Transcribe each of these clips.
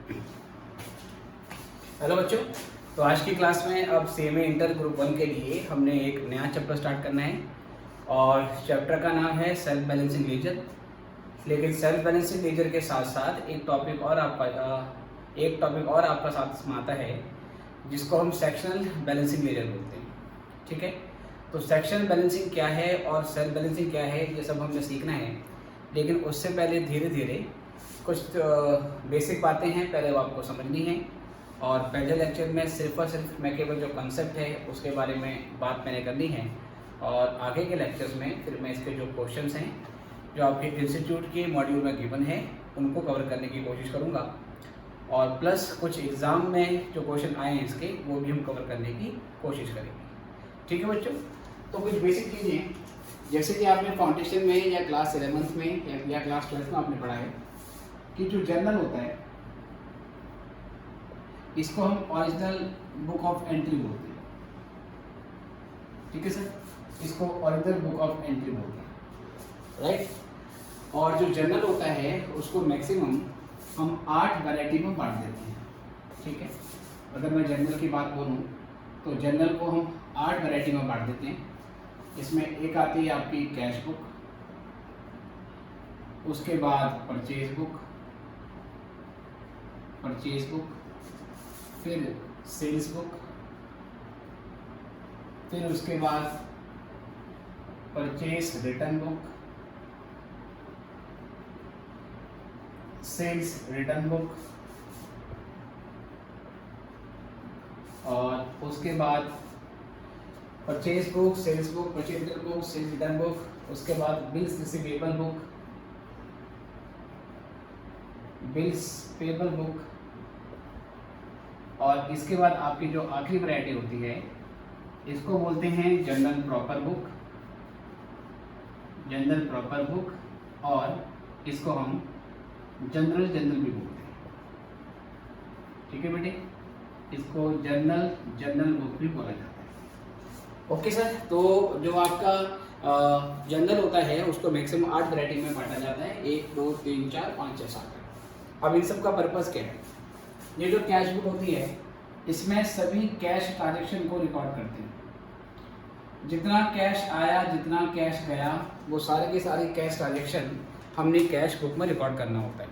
Hello बच्चों। तो आज की क्लास में अब सीएमए इंटर ग्रुप 1 के लिए हमने एक नया चैप्टर स्टार्ट करना है और चैप्टर का नाम है सेल्फ बैलेंसिंग लीजर। लेकिन सेल्फ बैलेंसिंग लीजर के साथ साथ एक टॉपिक और आपका साथ में आता है जिसको हम सेक्शनल बैलेंसिंग लीजर बोलते हैं। ठीक है, तो सेक्शनल बैलेंसिंग क्या है और सेल्फ बैलेंसिंग क्या है ये सब हमें सीखना है। लेकिन उससे पहले धीरे धीरे कुछ बेसिक बातें हैं, पहले वो आपको समझनी है। और पहले लेक्चर में सिर्फ और सिर्फ मैं केवल जो कंसेप्ट है उसके बारे में बात मैंने करनी है, और आगे के लेक्चर्स में फिर मैं इसके जो क्वेश्चंस हैं जो आपके इंस्टीट्यूट के मॉड्यूल में गिवन है उनको कवर करने की कोशिश करूँगा, और प्लस कुछ एग्ज़ाम में जो क्वेश्चन आए हैं इसके वो भी हम कवर करने की कोशिश करेंगे। ठीक है बच्चों, तो कुछ बेसिक चीज़ें जैसे कि आपने फाउंडेशन में या क्लास 11th में या क्लास 12th में आपने पढ़ा है कि जो जर्नल होता है इसको हम ओरिजिनल बुक ऑफ एंट्री बोलते हैं। ठीक है सर, इसको ओरिजिनल बुक ऑफ एंट्री बोलते हैं, राइट। और जो जर्नल होता है उसको मैक्सिमम हम 8 वैरायटी में बांट देते हैं। ठीक है, अगर मैं जर्नल की बात बोलूँ तो जर्नल को हम 8 वैरायटी में बांट देते हैं। इसमें एक आती है आपकी कैश बुक, उसके बाद परचेज बुक, फिर सेल्स बुक, फिर उसके बाद purchase return book, sales return book, और उसके बाद purchase book, sales book, purchase return book, sales return book, उसके बाद bills receivable book, bills payable book, और इसके बाद आपकी जो आखिरी वैरायटी होती है इसको बोलते हैं जनरल प्रॉपर बुक, और इसको हम जनरल भी बोलते हैं। ठीक है बेटे, इसको जनरल बुक भी बोला जाता है। ओके सर, तो जो आपका जनरल होता है उसको मैक्सिमम 8 वैरायटी में बांटा जाता है, 1 2 3 4 5 6 7। अब इन सब का पर्पस क्या है? ये जो कैश बुक होती है इसमें सभी कैश ट्रांजैक्शन को रिकॉर्ड करते हैं। जितना कैश आया, जितना कैश गया, वो सारे के सारे कैश ट्रांजैक्शन हमने कैश बुक में रिकॉर्ड करना होता है।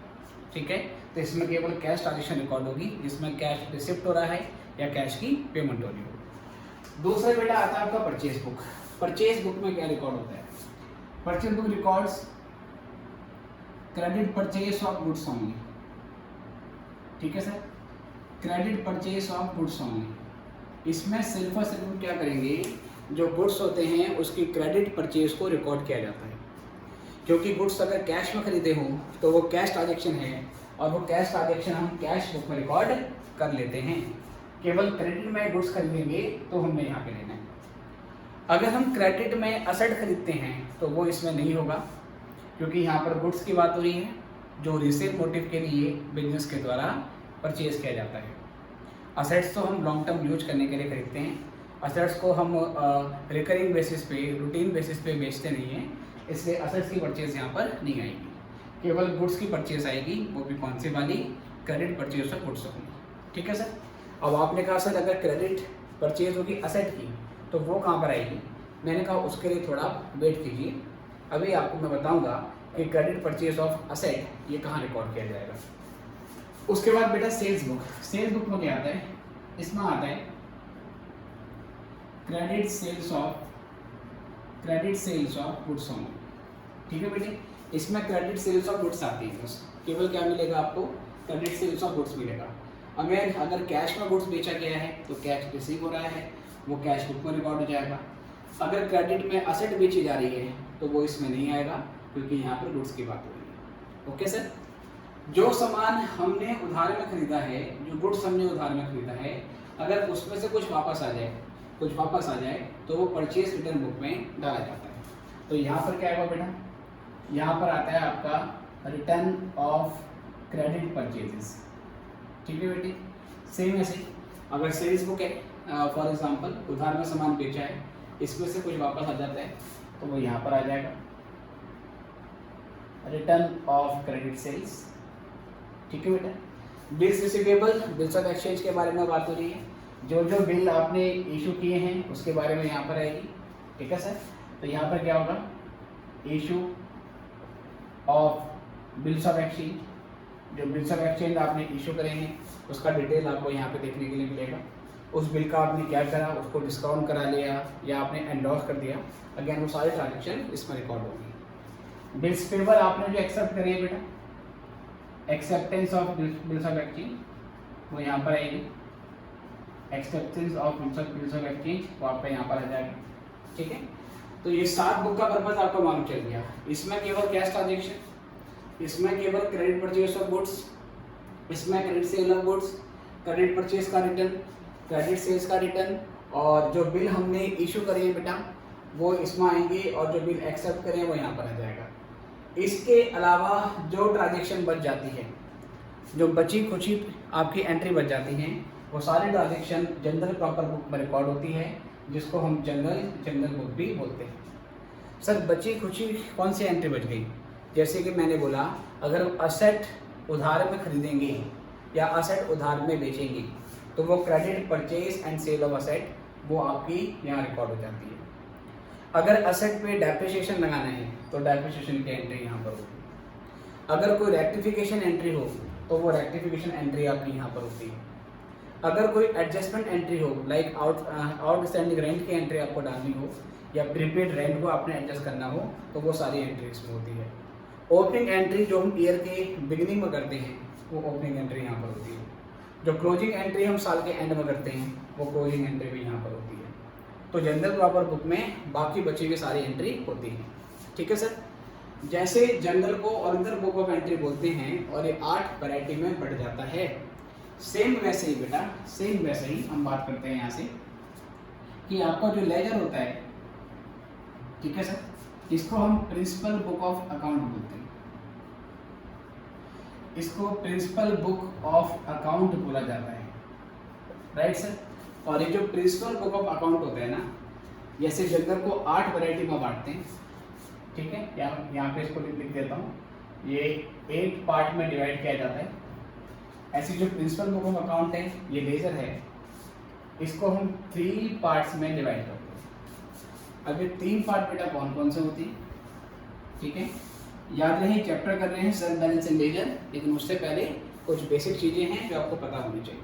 ठीक है, तो इसमें केवल कैश ट्रांजैक्शन रिकॉर्ड होगी जिसमें कैश रिसिप्ट हो रहा है या कैश की पेमेंट हो रही हो। दूसरा बेटा आता है आपका परचेज बुक। परचेज बुक में क्या रिकॉर्ड होता है? Purchase book records credit purchase of goods only. ठीक है sir, credit purchase of goods only. इसमें सिर्फ और सिर्फ हम क्या करेंगे, जो गुड्स होते हैं उसकी क्रेडिट परचेज को रिकॉर्ड किया जाता है, क्योंकि गुड्स अगर कैश में खरीदे हों तो वो कैश ट्रांजैक्शन है और वो कैश ट्रांजैक्शन हम कैश बुक में रिकॉर्ड कर लेते हैं। केवल क्रेडिट में गुड्स खरीदेंगे तो हमने यहाँ पे लेना है। अगर हम क्रेडिट में असेट खरीदते हैं तो वो इसमें नहीं होगा, क्योंकि यहाँ पर गुड्स की बात हो रही है जो रीसेल मोटिव के लिए बिजनेस के द्वारा परचेज किया जाता है। असेट्स तो हम लॉन्ग टर्म यूज करने के लिए खरीदते हैं, असेट्स को हम रिकरिंग बेसिस पे, रूटीन बेसिस पे बेचते नहीं हैं, इसलिए असेट्स की परचेज यहाँ पर नहीं आएगी, केवल गुड्स की परचेज आएगी, वो भी कौन सी वाली? क्रेडिट परचेज ऑफ गुड्स होगी। ठीक है सर, अब आपने कहा सर अगर क्रेडिट परचेज होगी असेट की तो वो कहाँ पर आएगी? मैंने कहा उसके लिए थोड़ा वेट कीजिए, अभी आपको मैं बताऊँगा कि क्रेडिट परचेज ऑफ असेट ये कहाँ रिकॉर्ड किया जाएगा। उसके बाद बेटा सेल्स बुक में क्या आता है? इसमें आता है credit sales of goods only. ठीक है बेटे, इसमें क्रेडिट सेल्स ऑफ गुड्स आती है, बस केवल क्या मिलेगा आपको? क्रेडिट सेल्स ऑफ गुड्स मिलेगा। अगर कैश में गुड्स बेचा गया है तो कैश रिसीव हो रहा है, वो कैश बुक में रिकॉर्ड हो जाएगा। अगर क्रेडिट में असेट बेची जा रही है तो वो इसमें नहीं आएगा, क्योंकि यहाँ पर गुड्स की बात हो रही है। ओके सर, जो सामान हमने उधार में खरीदा है, जो गुड्स हमने उधार में खरीदा है, अगर उसमें से कुछ वापस आ जाए तो वो परचेज रिटर्न बुक में डाला जाता है। तो यहाँ पर क्या है बेटा? यहाँ पर आता है आपका रिटर्न ऑफ क्रेडिट परचेजेस। ठीक है बेटी, सेम ऐसे अगर सेल्स बुक है, फॉर एग्जांपल उधार में सामान बेचा है, इसमें से कुछ वापस आ जाता है तो वो यहाँ पर आ जाएगा रिटर्न ऑफ क्रेडिट सेल्स। ठीक है बेटा, bills receivable, bills of exchange के बारे में बात हो रही है। जो जो बिल आपने इशू किए हैं उसके बारे में यहाँ पर आएगी, ठीक है सर। तो यहाँ पर क्या होगा, issue of bills of exchange, जो बिल्स ऑफ एक्सचेंज आपने इशू करे हैं उसका डिटेल आपको यहाँ पे देखने के लिए मिलेगा। उस बिल का आपने क्या करा, उसको डिस्काउंट करा लिया या आपने एंडोर्स कर दिया, अगेन वो सारे ट्रांजेक्शन इसमें रिकॉर्ड होंगे। बिल्स पेबल आपने जो एक्सेप्ट करी है बेटा, acceptance of bills of exchange, वो यहाँ पर आएगी। Acceptance of bills of exchange वो आपका यहाँ पर आ जाएगा, ठीक है। तो ये 7 बुक का पर्पज आपको मालूम चल गया। इसमें केवल कैश ट्रांजेक्शन, इसमें केवल क्रेडिट परचेज ऑफ गुड्स, इसमें credit sale of goods, credit purchase का रिटर्न, क्रेडिट सेल्स का रिटर्न, और जो बिल हमने इशू करे हैं बेटा वो इसमें आएंगे, और जो बिल एक्सेप्ट करें वो यहाँ पर आ जाएगा। इसके अलावा जो ट्रांजेक्शन बच जाती है, जो बची खुची आपकी एंट्री बच जाती हैं, वो सारी ट्रांजेक्शन जनरल प्रॉपर बुक में रिकॉर्ड होती है, जिसको हम जनरल बुक भी बोलते हैं। सर बची खुची कौन सी एंट्री बच गई? जैसे कि मैंने बोला, अगर असेट उधार में खरीदेंगे या असेट उधार में बेचेंगे तो वो credit purchase and sale of asset वो आपकी यहाँ रिकॉर्ड हो जाती है। अगर असेट पे डेप्रिसिएशन लगाना है तो डेप्रिसिएशन की एंट्री यहाँ पर होगी। अगर कोई रेक्टिफिकेशन एंट्री हो तो वो रेक्टिफिकेशन एंट्री आपकी यहाँ पर होती है। अगर कोई एडजस्टमेंट एंट्री हो, लाइक आउटस्टैंडिंग रेंट की एंट्री आपको डालनी हो या प्रीपेड रेंट को आपने एडजस्ट करना हो, तो वो सारी एंट्री इसमें होती है। ओपनिंग एंट्री जो हम ईयर के बिगिनिंग में करते हैं वो ओपनिंग एंट्री यहाँ पर होती है। जो क्लोजिंग एंट्री हम साल के एंड में करते हैं वो क्लोजिंग एंट्री भी यहाँ पर होती है। तो जनरल प्रॉपर बुक में बाकी बची हुई सारी एंट्री होती है, ठीक है सर। जैसे जनरल को ऑर्डर बुक ऑफ एंट्री बोलते हैं और ये 8 वैरायटी में बढ़ जाता है। सेम वैसे ही बेटा, सेम वैसे ही हम बात करते हैं यहाँ से कि आपका जो लेजर होता है, ठीक है सर, इसको हम प्रिंसिपल बुक ऑफ अकाउंट बोलते हैं। इसको प्रिंसिपल बुक ऑफ अकाउंट बोला जाता है, राइट सर। और ये जो प्रिंसिपल बुक ऑफ अकाउंट होता है ना, जैसे जनरल को 8 वैरायटी में बांटते हैं, ठीक है। यहाँ पे इसको लिख देता हूँ, ये 8 पार्ट में डिवाइड किया जाता है। ऐसी जो प्रिंसिपल बुक ऑफ अकाउंट है, ये लेजर है, इसको हम 3 पार्ट्स में डिवाइड करते हैं। अब ये 3 पार्ट बेटा कौन कौन से होती है, ठीक है। याद रहे चैप्टर कर रहे हैं सेल्फ बैलेंस एंड लेजर, लेकिन उससे पहले कुछ बेसिक चीज़ें हैं जो आपको पता होनी चाहिए।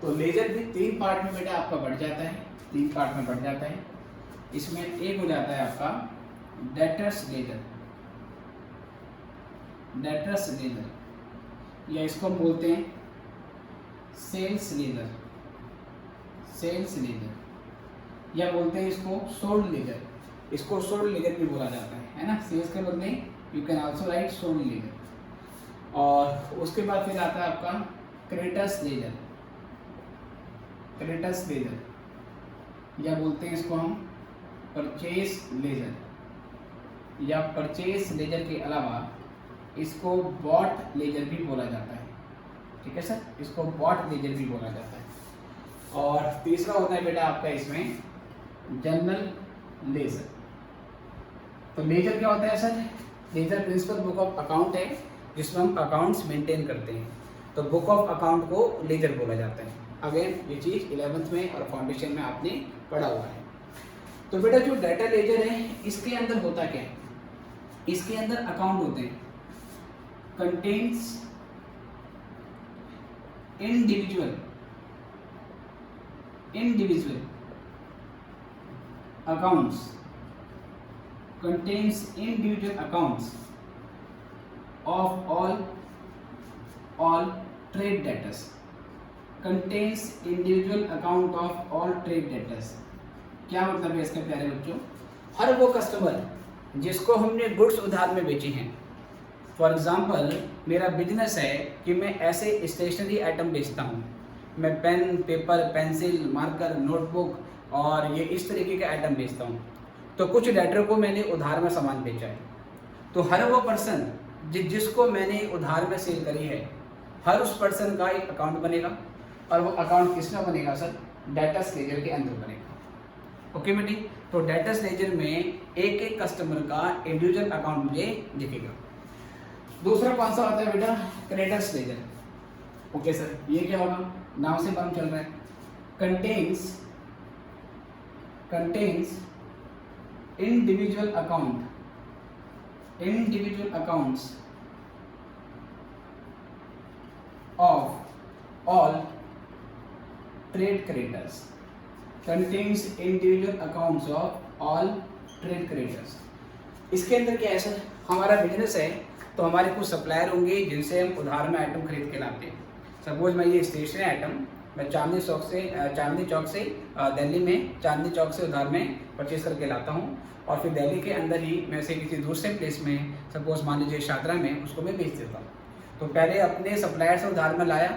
तो लेजर भी 3 पार्ट में बेटा आपका बढ़ जाता है, 3 पार्ट में बढ़ जाता है। इसमें एक हो जाता है आपका डेटर्स लेजर, डेटर्स लेजर, या इसको हम बोलते हैं सेल्स लेजर, सेल्स लेजर, या बोलते हैं इसको सोल्ड लेजर। इसको सोल्ड लेजर भी बोला जाता है ना। सेल्स के बदले you can also write sold ledger. और उसके बाद फिर आता है आपका क्रेडिटर्स लेजर, क्रेडिटर्स लेजर, या बोलते हैं इसको हम परचेज लेजर, या परचेज लेजर के अलावा इसको बॉट लेजर भी बोला जाता है, ठीक है सर। इसको बॉट लेजर भी बोला जाता है। और तीसरा होता है बेटा आपका इसमें जनरल लेजर। तो लेजर क्या होता है sir? Ledger principal book of account है, जिसमें हम अकाउंट्स मेंटेन करते हैं, तो बुक ऑफ अकाउंट को लेजर बोला जाता है। अगेन ये चीज़ 11th में और फाउंडेशन में आपने पढ़ा हुआ है। तो बेटा जो डाटा लेजर है, इसके अंदर होता क्या है? इसके अंदर अकाउंट होते हैं, contains individual accounts, contains individual accounts of all trade debtors, contains individual account of all trade debtors। क्या मतलब है इसका प्यारे बच्चों? हर वो कस्टमर जिसको हमने गुड्स उधार में बेची हैं। फॉर एग्ज़ाम्पल मेरा बिजनेस है कि मैं ऐसे स्टेशनरी आइटम बेचता हूँ, मैं pen, paper, pencil, marker, notebook और ये इस तरीके के आइटम बेचता हूँ। तो कुछ डेटर को मैंने उधार में सामान बेचा है, तो हर वो पर्सन जिसको मैंने उधार में सेल करी है, हर उस पर्सन का एक अकाउंट बनेगा, और वो अकाउंट किसमें बनेगा सर? डेटर्स लेजर के अंदर बनेगा। ओके बेटी, तो डेटर्स लेजर में एक एक कस्टमर का इंडिविजुअल अकाउंट मुझे दिखेगा। दूसरा कौन सा होता है बेटा? Creditors laser. ओके सर, ये क्या होगा, नाम से मालूम चल रहा है, contains individual accounts of all trade creditors, contains individual accounts of all trade creditors. इसके अंदर क्या है सर, हमारा बिजनेस है तो हमारे कुछ सप्लायर होंगे जिनसे हम उधार में आइटम खरीद के लाते हैं। सपोज मैं ये स्टेशनरी आइटम मैं चांदनी चौक से दिल्ली में चांदनी चौक से उधार में परचेज करके लाता हूँ और फिर दिल्ली के अंदर ही मैं से किसी दूसरे प्लेस में, सपोज मान लीजिए शादरा में, उसको मैं बेच देता हूँ। तो पहले अपने सप्लायर से उधार में लाया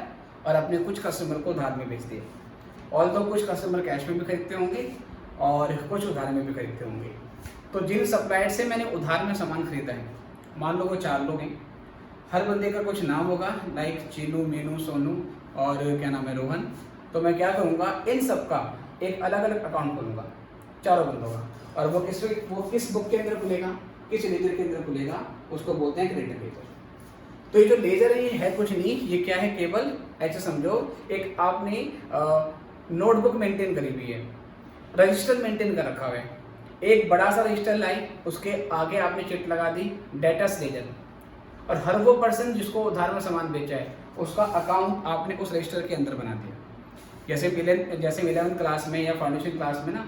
और अपने कुछ कस्टमर को उधार में बेच दिया। और तो कुछ कस्टमर कैश में भी खरीदते होंगे और कुछ उधार में भी खरीदते होंगे। तो जिन सप्लायर से मैंने उधार में सामान खरीदा है, मान लो वो 4 लोग हैं, हर बंदे का कुछ नाम होगा, लाइक चीनू, मीनू, सोनू और क्या नाम है, रोहन। तो मैं क्या करूँगा, इन सब का एक अलग अलग अकाउंट खोलूँगा चारों बंदों का, और वो किस बुक के अंदर खुलेगा, किस लेजर के अंदर खुलेगा, उसको बोलते हैं क्रेडिट लेजर। तो ये जो लेजर है ये है कुछ नहीं, ये क्या है, केवल ऐसे समझो एक आपने नोटबुक मेंटेन करी हुई है, रजिस्टर मेंटेन कर रखा हुआ है, एक बड़ा सा रजिस्टर लाई, उसके आगे आपने चिट लगा दी डेटर्स लेजर, और हर वो पर्सन जिसको उधार में सामान बेचा है उसका अकाउंट आपने उस रजिस्टर के अंदर बना दिया। जैसे 11th क्लास में या फाउंडेशन क्लास में ना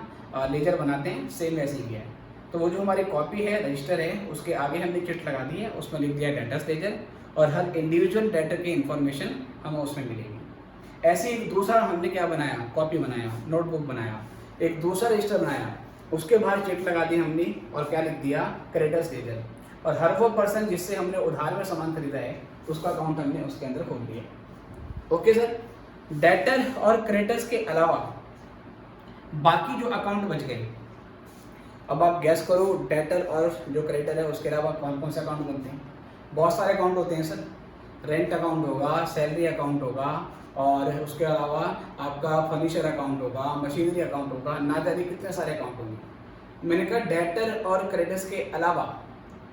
लेजर बनाते हैं, सेम वैसे ही किया है। तो वो जो हमारी कॉपी है, रजिस्टर है, उसके आगे हमने चिट लगा दी है, उसमें लिख दिया डेटर्स लेजर, और हर इंडिविजुअल डेटर की इंफॉर्मेशन हमें उसमें मिलेगी। ऐसे एक दूसरा हमने क्या बनाया, कॉपी बनाया, नोटबुक बनाया, एक दूसरा रजिस्टर बनाया, उसके बाहर चेक लगा दी हमने और क्या लिख दिया, क्रेडिटर्स लेजर, और हर वो पर्सन जिससे हमने उधार में सामान खरीदा है उसका अकाउंट हमने उसके अंदर खोल दिया। ओके सर, डेटर और क्रेडिटर्स के अलावा बाकी जो अकाउंट बच गए, अब आप गैस करो डेटर और जो क्रेडिटर है उसके अलावा कौन कौन से अकाउंट बनते हैं। बहुत सारे अकाउंट होते हैं सर, रेंट अकाउंट होगा, सैलरी अकाउंट होगा, और उसके अलावा आपका फर्नीचर अकाउंट होगा, मशीनरी अकाउंट होगा, ना जाने कितने सारे अकाउंट होंगे। मैंने कहा डेटर और क्रेडिटर्स के अलावा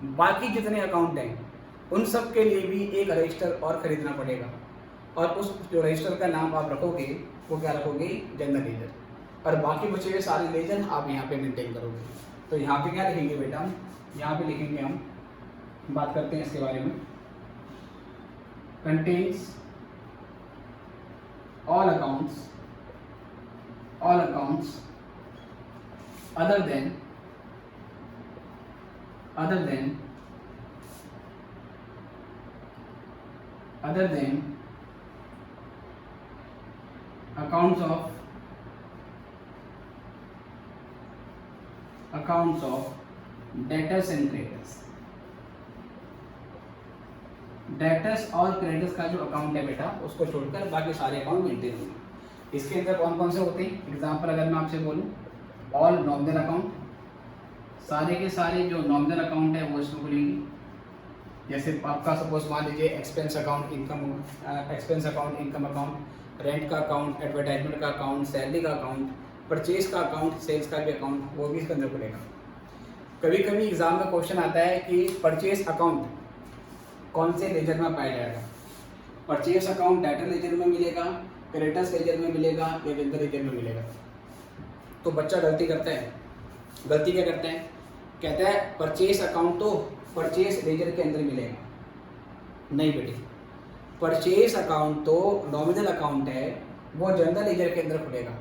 बाकी जितने अकाउंट हैं उन सब के लिए भी एक रजिस्टर और खरीदना पड़ेगा, और उस जो रजिस्टर का नाम आप रखोगे वो क्या रखोगे, जनरल लेजर, और बाकी बचे हुए सारे लेजर आप यहाँ पे मेंटेन करोगे। तो यहाँ पे क्या लिखेंगे बेटा, यहाँ पे लिखेंगे, हम बात करते हैं इसके बारे में, contains all accounts other than accounts of debtors and creditors। Debtors और क्रेडिटर्स का जो अकाउंट है बेटा, उसको छोड़कर बाकी सारे अकाउंट मेंटेन होंगे। इसके अंदर कौन कौन से होते हैं, एग्जांपल अगर मैं आपसे बोलूं, ऑल नॉमिनल अकाउंट, सारे के सारे जो नॉमिनल अकाउंट है वो इसमें खुलेंगे। जैसे आपका सपोज मान लीजिए expense account, income account, rent का अकाउंट, एडवर्टाइजमेंट का अकाउंट, सैलरी का अकाउंट, परचेज का अकाउंट, सेल्स का भी अकाउंट, वो भी इसके अंदर खुलेगा। कभी कभी एग्जाम में क्वेश्चन आता है कि परचेज अकाउंट कौन से लेजर में पाया जाएगा, परचेज अकाउंट डेटर लेजर में मिलेगा, क्रेडिटर्स लेजर में मिलेगा या जनरल लेजर में मिलेगा। तो बच्चा गलती करता है, गलती क्या करता है, कहता है परचेज अकाउंट तो परचेज लेजर के अंदर मिलेगा। नहीं बेटे, परचेज अकाउंट तो नॉमिनल अकाउंट है, वो जनरल लेजर के अंदर खुलेगा,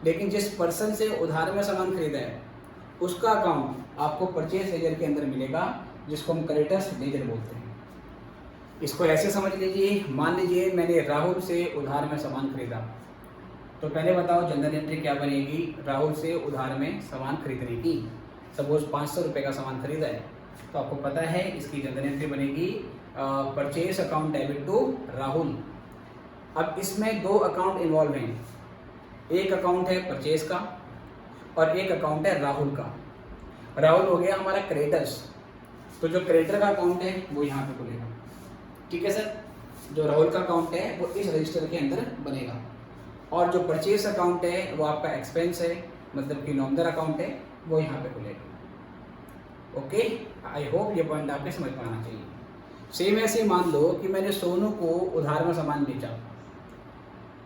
लेकिन जिस पर्सन से उधार में सामान खरीदा है उसका अकाउंट आपको परचेज लेजर के अंदर मिलेगा, जिसको हम क्रेडिटर्स लेजर बोलते हैं। इसको ऐसे समझ लीजिए, मान लीजिए मैंने राहुल से उधार में सामान खरीदा, तो पहले बताओ जनरल एंट्री क्या बनेगी, राहुल से उधार में सामान खरीदने की। सपोज 500 रुपये का सामान खरीदा है, तो आपको पता है इसकी जनरल एंट्री बनेगी purchase account debit to Rahul. अब इसमें 2 अकाउंट इन्वॉल्व हैं, एक अकाउंट है परचेज का और एक अकाउंट है राहुल का। राहुल हो गया हमारा क्रेडिटर्स, तो जो क्रेडिटर का अकाउंट है वो यहाँ पे खुलेगा। ठीक है सर, जो राहुल का अकाउंट है वो इस रजिस्टर के अंदर बनेगा, और जो परचेज अकाउंट है वो आपका एक्सपेंस है, मतलब कि नॉमिनल अकाउंट है, वो यहाँ पे खुलेगा। ओके, आई होप ये पॉइंट आपके समझ में आना चाहिए। सेम ऐसे ही मान लो कि मैंने सोनू को उधार में सामान बेचा,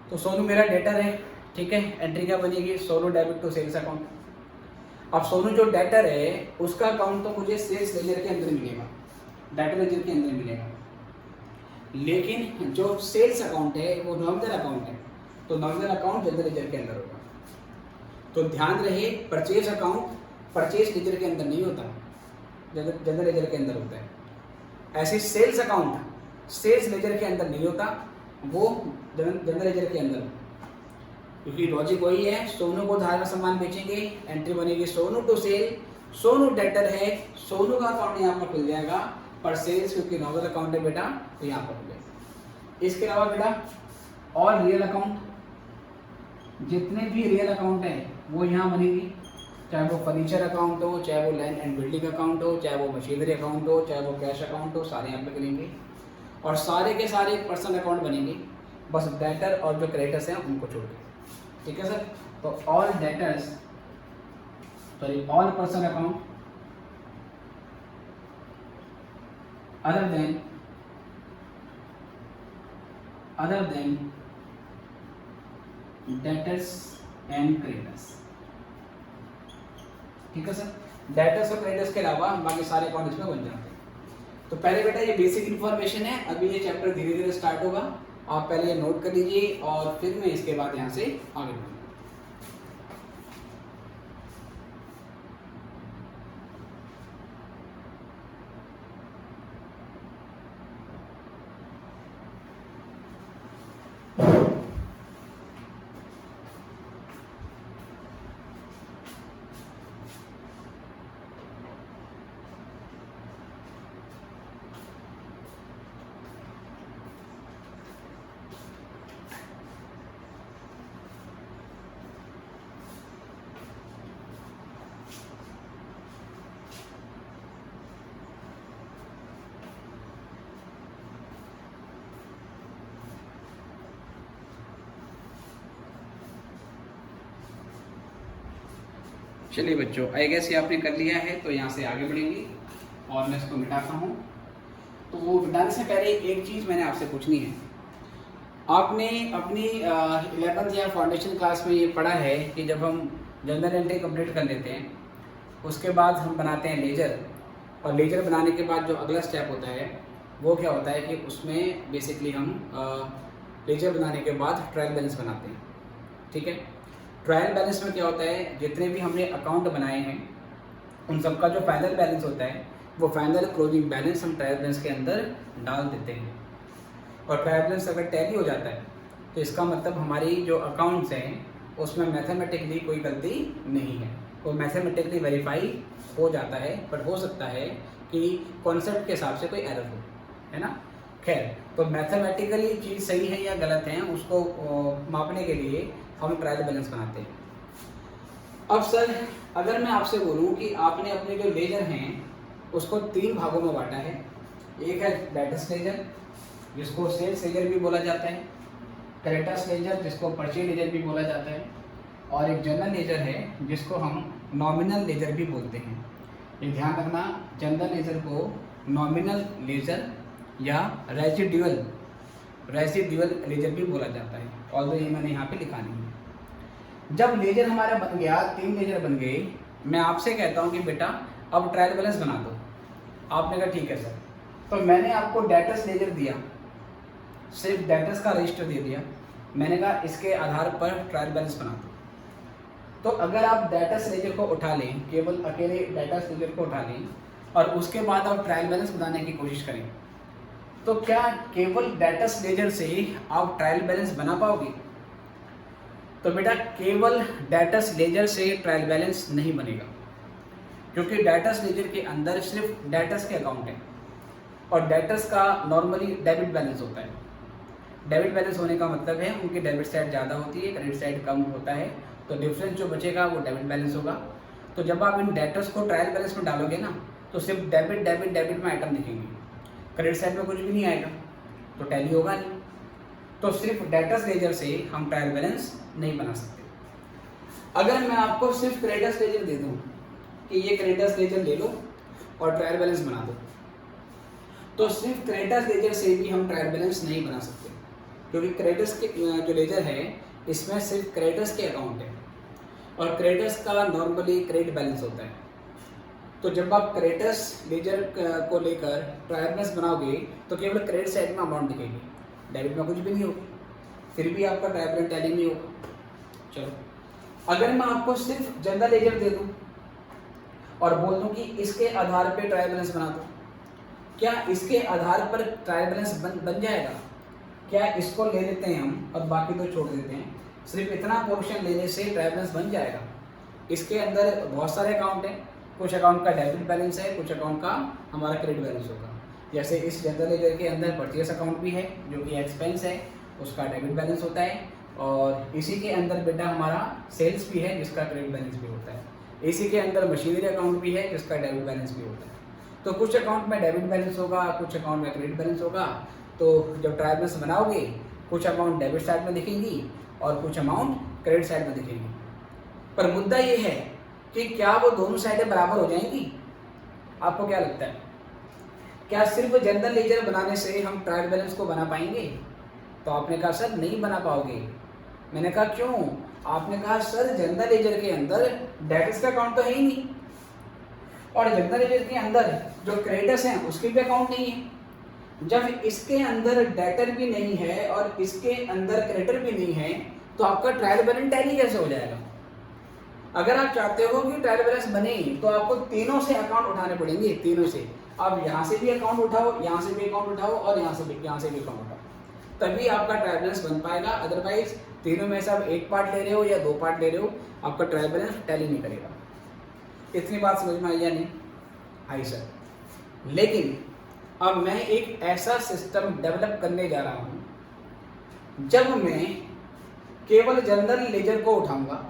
तो सोनू मेरा डेटर है, ठीक है। एंट्री क्या बनेगी, Sonu debit to sales account. अब सोनू जो डेटर है उसका अकाउंट तो मुझे सेल्स लेजर के अंदर मिलेगा, डेटर लेजर के अंदर मिलेगा, लेकिन जो सेल्स अकाउंट है वो नॉमिनल अकाउंट है, तो नॉमिनल अकाउंट जनरल लेजर के अंदर होगा। तो ध्यान रहे, परचेज अकाउंट परचेज लेजर के अंदर नहीं होता, जनरल लेजर के अंदर होता है। ऐसे सेल्स अकाउंट सेल्स लेजर के अंदर नहीं होता, वो जनरल लेजर के अंदर, क्योंकि लॉजिक वही है। सोनू को उधार में सामान बेचेंगे, एंट्री बनेगी Sonu to sale, Sonu debtor है, सोनू का अकाउंट यहाँ पर खुल जाएगा, पर सेल्स क्योंकि नॉमिनल अकाउंट है बेटा तो यहाँ पर खुल जाएगा। इसके अलावा बेटा और रियल अकाउंट, जितने भी रियल अकाउंट है वो यहाँ बनेगी, चाहे वो फर्नीचर अकाउंट हो, चाहे वो लैंड एंड बिल्डिंग अकाउंट हो, चाहे वो मशीनरी अकाउंट हो, चाहे वो कैश अकाउंट हो, सारे यहाँ पे करेंगे और सारे के सारे पर्सनल अकाउंट बनेंगे, बस डेटर और जो क्रेडिटर्स हैं उनको छोड़ के, ठीक है सर। तो all debtors sorry all personal account other than debtors and creditors, ठीक है सर। डेटर्स और क्रेडिटर्स के अलावा बाकी सारे अकाउंट इसमें बन जाते हैं। तो पहले बेटा ये बेसिक इन्फॉर्मेशन है, अभी ये चैप्टर धीरे धीरे स्टार्ट होगा, आप पहले ये नोट कर लीजिए और फिर मैं इसके बाद यहाँ से आगे बढ़ूँगा। चलिए बच्चों, आई गेस ये आपने कर लिया है, तो यहाँ से आगे बढ़ेंगे और मैं इसको मिटाता हूँ। तो वो मिटाने से पहले एक चीज़ मैंने आपसे पूछनी है। आपने अपनी 11th या फाउंडेशन क्लास में ये पढ़ा है कि जब हम जनरल एंट्री कंप्लीट कर लेते हैं उसके बाद हम बनाते हैं लेजर, और लेजर बनाने के बाद जो अगला स्टेप होता है वो क्या होता है कि उसमें बेसिकली हम लेजर बनाने के बाद ट्रायल बैलेंस बनाते हैं, ठीक है। ट्रायल बैलेंस में क्या होता है, जितने भी हमने अकाउंट बनाए हैं उन सबका जो फाइनल बैलेंस होता है वो फाइनल क्लोजिंग बैलेंस हम ट्रायल बैलेंस के अंदर डाल देते हैं, और ट्रायल बैलेंस अगर टैली हो जाता है तो इसका मतलब हमारी जो अकाउंट्स हैं उसमें मैथमेटिकली कोई गलती नहीं है, वो मैथमेटिकली वेरीफाई हो जाता है, पर हो सकता है कि कॉन्सेप्ट के हिसाब से कोई एरर हो, है ना। खैर, तो मैथमेटिकली चीज़ सही है या गलत है उसको मापने के लिए हम ट्रायल बैलेंस बनाते हैं। अब सर अगर मैं आपसे बोलूं कि आपने अपने जो लेजर हैं उसको 3 भागों में बांटा है, एक है डेटर्स लेजर जिसको सेल्स लेजर भी बोला जाता है, क्रेडिटर्स लेजर जिसको परचेज लेजर भी बोला जाता है, और एक जनरल लेजर है जिसको हम नॉमिनल लेजर भी बोलते हैं। ये ध्यान रखना, जनरल लेजर को नॉमिनल लेजर या रेजिडुअल लेजर भी बोला जाता है, ऑल्दो ये मैंने यहाँ पे लिखा नहीं है। जब लेजर हमारा बन गया, 3 लेजर बन गए, मैं आपसे कहता हूँ कि बेटा अब ट्रायल बैलेंस बना दो। आपने कहा ठीक है सर, तो मैंने आपको डेटर्स लेजर दिया, सिर्फ डेटर्स का रजिस्टर दे दिया, मैंने कहा इसके आधार पर ट्रायल बैलेंस बना दो। तो अगर आप डेटर्स लेजर को उठा लें, केवल अकेले डेटर्स लेजर को उठा लें और उसके बाद आप ट्रायल बैलेंस बनाने की कोशिश करें, तो क्या केवल डेटर्स लेजर से आप ट्रायल बैलेंस बना पाओगे? तो बेटा केवल डेटर्स लेजर से ट्रायल बैलेंस नहीं बनेगा, क्योंकि डेटर्स लेजर के अंदर सिर्फ डेटर्स के अकाउंट हैं और डेटर्स का नॉर्मली डेबिट बैलेंस होता है। डेबिट बैलेंस होने का मतलब है उनकी डेबिट साइड ज़्यादा होती है, क्रेडिट साइड कम होता है, तो डिफरेंस जो बचेगा वो डेबिट बैलेंस होगा। तो जब आप इन डेटर्स को ट्रायल बैलेंस में डालोगे ना, तो सिर्फ डेबिट डेबिट डेबिट में आइटम दिखेंगे, क्रेडिट साइड में कुछ भी नहीं आएगा, तो टैली होगा नहीं। तो सिर्फ डेटर्स लेजर से हम ट्रायल बैलेंस नहीं बना सकते। अगर मैं आपको सिर्फ क्रेडिटर्स लेजर दे दूं कि ये क्रेडिटर्स लेजर ले लो और ट्रायल बैलेंस बना दो, तो सिर्फ क्रेडिटर्स लेजर से भी हम ट्रायल बैलेंस नहीं बना सकते, क्योंकि क्रेडिटर्स के जो लेजर है इसमें सिर्फ क्रेडिटर्स के अकाउंट है और क्रेडिटर्स का नॉर्मली क्रेडिट बैलेंस होता है। तो जब आप क्रेडिटर्स लेजर को लेकर ट्रायल बैलेंस बनाओगे तो केवल क्रेडिट साइड में अमाउंट दिखेगी, डेबिट में कुछ भी नहीं होगा, फिर भी आपका ट्रायल बैलेंस टैली नहीं होगा। चलो, अगर मैं आपको सिर्फ जनरल लेजर दे दूं और बोल दूं कि इसके आधार पे ट्रायल बैलेंस बना दो, क्या इसके आधार पर ट्रायल बैलेंस बन जाएगा? क्या इसको ले लेते हैं हम और बाकी तो छोड़ देते हैं, सिर्फ इतना पोर्शन लेने से ट्रायल बैलेंस बन जाएगा? इसके अंदर बहुत सारे अकाउंट हैं, कुछ अकाउंट का डेबिट बैलेंस है, कुछ अकाउंट का हमारा क्रेडिट बैलेंस होगा। जैसे इस जनरल लेजर के अंदर परचेस अकाउंट भी है जो कि एक्सपेंस है, उसका डेबिट बैलेंस होता है, और इसी के अंदर बेटा हमारा सेल्स भी है जिसका क्रेडिट बैलेंस भी होता है, इसी के अंदर मशीनरी अकाउंट भी है जिसका डेबिट बैलेंस भी होता है। तो कुछ अकाउंट में डेबिट बैलेंस होगा, कुछ अकाउंट में क्रेडिट बैलेंस होगा। तो जब ट्रायल बैलेंस बनाओगे कुछ अमाउंट डेबिट साइड में दिखेंगी और कुछ अमाउंट क्रेडिट साइड में दिखेंगी। पर मुद्दा ये है कि क्या वो दोनों साइडें बराबर हो जाएंगी? आपको क्या लगता है? क्या सिर्फ जनरल लेजर बनाने से हम ट्रायल बैलेंस को बना पाएंगे? तो आपने कहा सर नहीं बना पाओगे। मैंने कहा क्यों? आपने कहा सर जनरल लेजर के अंदर डेबिट्स का अकाउंट तो है ही नहीं, और जनरल लेजर के अंदर जो क्रेडिटर्स हैं उसके भी अकाउंट नहीं है। जब इसके अंदर डेटर भी नहीं है और इसके अंदर क्रेडिटर भी नहीं है तो आपका ट्रायल बैलेंस टैली कैसे हो जाएगा? अगर आप चाहते हो कि ट्रायल बैलेंस बने तो आपको तीनों से अकाउंट उठाने पड़ेंगे, तीनों से। अब यहाँ से भी अकाउंट उठाओ, यहाँ से भी अकाउंट उठाओ और यहाँ से भी अकाउंट उठाओ, तभी आपका ट्रायल बैलेंस बन पाएगा। अदरवाइज तीनों में से आप एक पार्ट ले रहे हो या दो पार्ट ले रहे हो, आपका ट्रायल बैलेंस टैली नहीं करेगा। इतनी बात समझ में आई या नहीं आई सर? लेकिन अब मैं एक ऐसा सिस्टम डेवलप करने जा रहा हूं जब मैं केवल जनरल लेजर को उठाऊंगा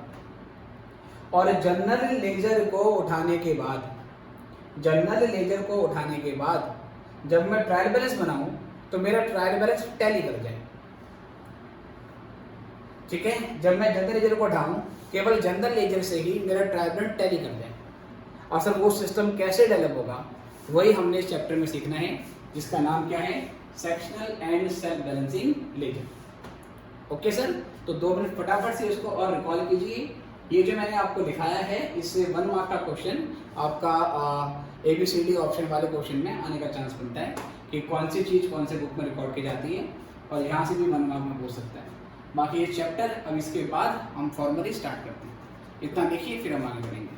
और जनरल लेजर को उठाने के बाद जब मैं ट्रायल बैलेंस बनाऊं तो मेरा ट्रायल बैलेंस टैली कर जाए। ठीक है, जब मैं जनरल लेजर को उठाऊं केवल जनरल लेजर से ही मेरा ट्रायल बैलेंस टैली कर जाए। असल वो सिस्टम कैसे डेवलप होगा वही हमने इस चैप्टर में सीखना है, जिसका नाम क्या है? Sectional and self balancing ledger. Okay sir, तो 2 मिनट फटाफट से इसको और रिकॉल कीजिए। ये जो मैंने आपको दिखाया है इससे 1 मार्क का क्वेश्चन आपका ABCD ऑप्शन वाले क्वेश्चन में आने का चांस बनता है कि कौन सी चीज़ कौन से बुक में रिकॉर्ड की जाती है, और यहाँ से भी 1 मार्क में पूछ सकता है। बाकी ये चैप्टर अब इसके बाद हम फॉर्मली स्टार्ट करते हैं। इतना देखिए फिर हम आगे बढ़ेंगे।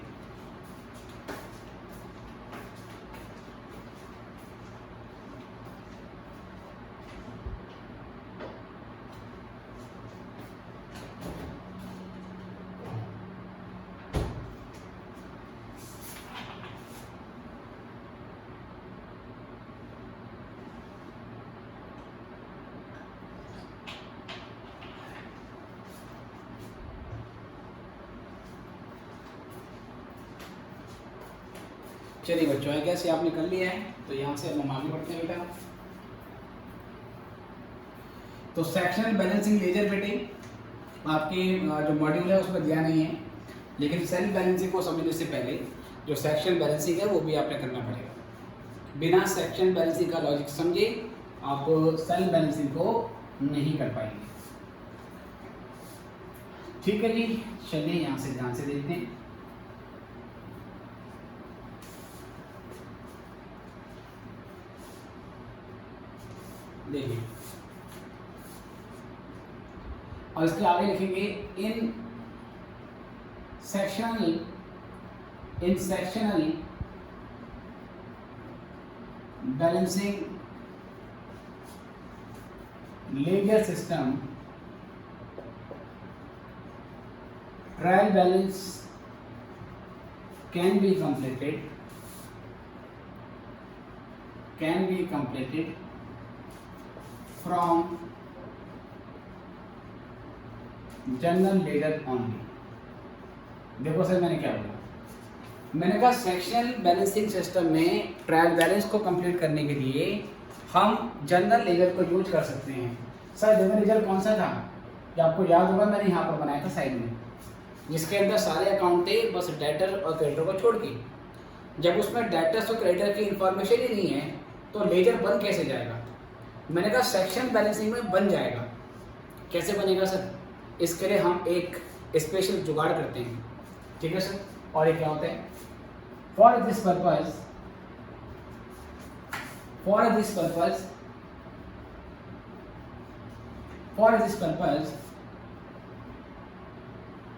चलिए बच्चों, आई गेस आपने कर लिया है, तो यहाँ से अब हम आगे बढ़ते हैं बेटा। तो सेक्शनल बैलेंसिंग लेजर बेटे आपके जो मॉड्यूल है उसमें दिया नहीं है, लेकिन सेल्फ बैलेंसिंग को समझने से पहले जो सेक्शन बैलेंसिंग है वो भी आपने करना पड़ेगा। बिना सेक्शन बैलेंसिंग का लॉजिक समझे आप सेल्फ बैलेंसिंग को नहीं कर पाएंगे। ठीक है जी, चलिए यहाँ से ध्यान से देखते हैं। देखिए, और इसके आगे लिखेंगे in sectional balancing ledger system trial balance can be completed from general ledger only. देखो सर मैंने क्या बोला, मैंने कहा सेक्शनल बैलेंसिंग सिस्टम में ट्रायल बैलेंस को कंप्लीट करने के लिए हम जनरल लेजर को यूज कर सकते हैं। सर जनरल लेजर कौन सा था? जो आपको याद होगा मैंने यहाँ पर बनाया था साइड में, जिसके अंदर सारे अकाउंट थे बस डेटर और क्रेडिटर को छोड़ के। जब उसमें डेटर्स और क्रेडिटर की इंफॉर्मेशन ही नहीं है तो लेजर बन कैसे जाएगा? मैंने कहा सेक्शन बैलेंसिंग में बन जाएगा। कैसे बनेगा सर? इसके लिए हम एक स्पेशल जुगाड़ करते हैं, ठीक है सर। और ये क्या होता है? For this purpose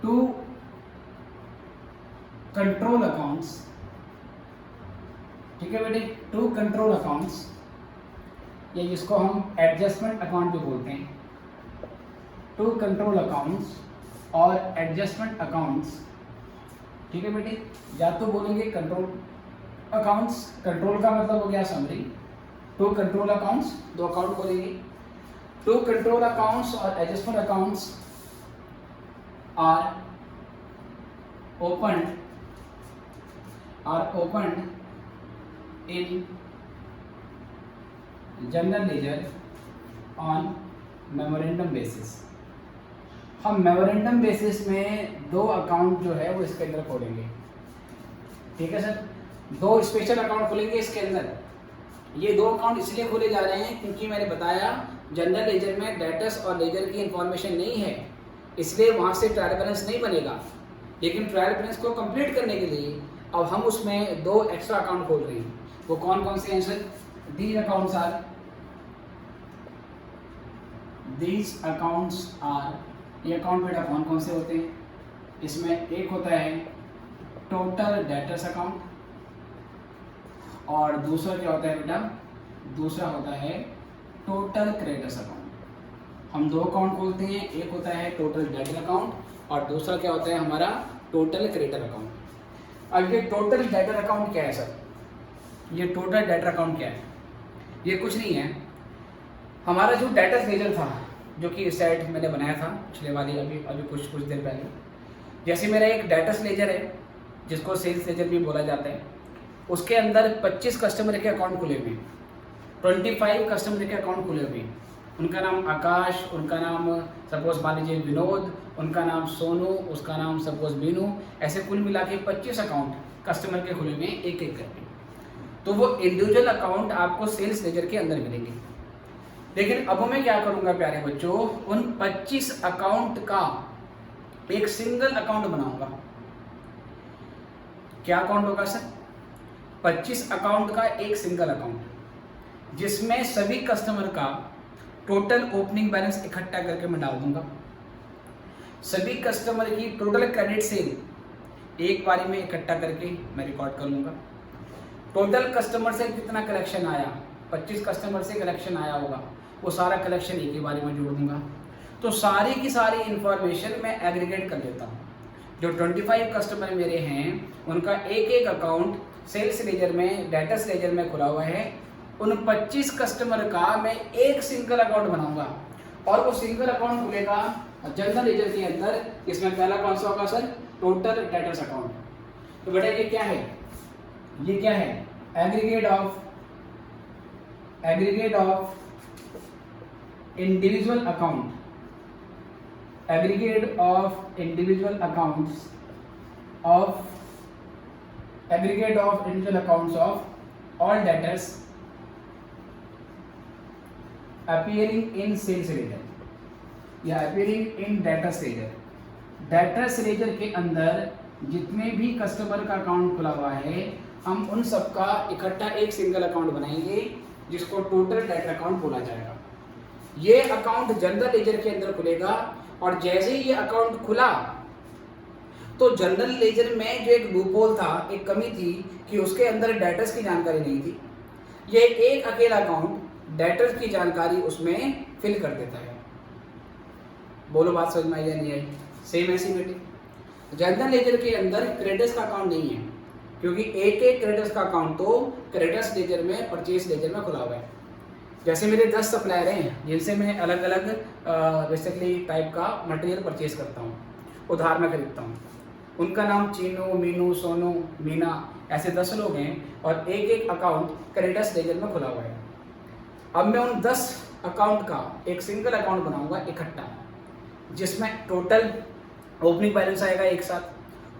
two control accounts, ठीक है बेटे, टू कंट्रोल अकाउंट्स, या जिसको हम एडजस्टमेंट अकाउंट भी बोलते हैं, टू कंट्रोल अकाउंट्स और एडजस्टमेंट अकाउंट्स, ठीक है बेटे। या तो बोलेंगे कंट्रोल अकाउंट्स, कंट्रोल का मतलब हो गया समरी, टू कंट्रोल अकाउंट्स, दो अकाउंट खोलेंगे, टू कंट्रोल अकाउंट्स और adjustment accounts are opened in general ledger on memorandum basis. हम मेमोरेंडम बेसिस में दो अकाउंट जो है वो इसके अंदर खोलेंगे, ठीक है सर। दो स्पेशल अकाउंट खोलेंगे इसके अंदर। ये दो अकाउंट इसलिए खोले जा रहे हैं क्योंकि मैंने बताया जनरल लेजर में डेटर्स और लेजर की इंफॉर्मेशन नहीं है, इसलिए वहाँ से ट्रायल बैलेंस नहीं बनेगा। लेकिन ट्रायल बैलेंस को कंप्लीट करने के लिए अब हम उसमें दो एक्स्ट्रा अकाउंट खोल रहे हैं। वो कौन कौन से हैं सर? These accounts are, ये अकाउंट बेटा कौन कौन से होते हैं? इसमें एक होता है टोटल डेटर्स अकाउंट और दूसरा क्या होता है बेटा? दूसरा होता है टोटल क्रेडिटर्स अकाउंट। हम दो अकाउंट खोलते हैं, एक होता है टोटल डेटर अकाउंट और दूसरा क्या होता है हमारा टोटल क्रेडिटर अकाउंट। अब ये टोटल डेटर अकाउंट क्या है सर? ये टोटल डेटर अकाउंट क्या है? ये कुछ नहीं है, हमारा जो डेटर्स लेजर था, जो कि इस साइड मैंने बनाया था पिछले वाली अभी कुछ देर पहले। जैसे मेरा एक डेटर्स लेजर है जिसको सेल्स लेजर भी बोला जाता है, उसके अंदर 25 कस्टमर के अकाउंट खुले हुए हैं, 25 कस्टमर के अकाउंट खुले हुए हैं। उनका नाम आकाश, उनका नाम सपोज मान लीजिए विनोद, उनका नाम सोनू, उसका नाम सपोज बीनू, ऐसे कुल मिला के 25 अकाउंट कस्टमर के खुले हुए हैं एक एक करके। तो वो इंडिविजुअल अकाउंट आपको सेल्स लेजर के अंदर मिलेंगे। लेकिन अब मैं क्या करूंगा प्यारे बच्चों, उन 25 अकाउंट का एक सिंगल अकाउंट बनाऊंगा। क्या अकाउंट होगा सर? 25 अकाउंट का एक सिंगल अकाउंट जिसमें सभी कस्टमर का टोटल ओपनिंग बैलेंस इकट्ठा करके मैं डाल दूंगा। सभी कस्टमर की टोटल क्रेडिट सेल एक बारी में इकट्ठा करके मैं रिकॉर्ड कर लूंगा। टोटल कस्टमर से कितना कलेक्शन आया, 25 कस्टमर से कलेक्शन आया होगा, वो सारा कलेक्शन एक ही बारी में जोड़ दूंगा। तो सारी की सारी इंफॉर्मेशन मैं एग्रीगेट कर लेता हूँ। जो 25 कस्टमर मेरे हैं उनका एक एक अकाउंट सेल्स लेजर में, डेटर्स लेजर में खुला हुआ है। उन 25 कस्टमर का मैं एक सिंगल अकाउंट बनाऊंगा और वो सिंगल अकाउंट खुलेगा जनरल लेजर के अंदर। इसमें पहला कौन सा होगा सर? Total debtors account. तो बेटा ये क्या है? ये क्या है? Aggregate of individual account, aggregate of individual accounts of all debtors appearing in sales ledger या appearing in debtors ledger। debtors ledger के अंदर जितने भी कस्टमर का अकाउंट खुला हुआ है हम उन सब का इकट्ठा एक सिंगल अकाउंट बनाएंगे जिसको टोटल डेटर अकाउंट बोला जाएगा। ये अकाउंट जनरल लेजर के अंदर खुलेगा और जैसे ही ये अकाउंट खुला तो जनरल लेजर में जो एक लूपहोल था, एक कमी थी कि उसके अंदर डेटर्स की जानकारी नहीं थी। ये एक अकेला अकाउंट डेटर्स की जानकारी उसमें फिल कर देता है। बोलो बात समझ में आई या नहीं आई? सेम ऐसी बेटी जनरल लेजर के अंदर क्रेडिटर्स का अकाउंट नहीं है क्योंकि एक एक क्रेडिटर्स का अकाउंट तो क्रेडिटर्स लेजर में, परचेज लेजर में खुला हुआ है। जैसे मेरे 10 सप्लायर हैं जिनसे मैं अलग अलग बेसिकली टाइप का मटेरियल परचेज करता हूँ, उधार में खरीदता हूँ। उनका नाम चीनू, मीनू, सोनू, मीना, ऐसे 10 लोग हैं और एक एक अकाउंट क्रेडिटर्स लेजर में खुला हुआ है। अब मैं उन 10 अकाउंट का एक सिंगल अकाउंट बनाऊंगा इकट्ठा, जिसमें टोटल ओपनिंग बैलेंस आएगा एक साथ,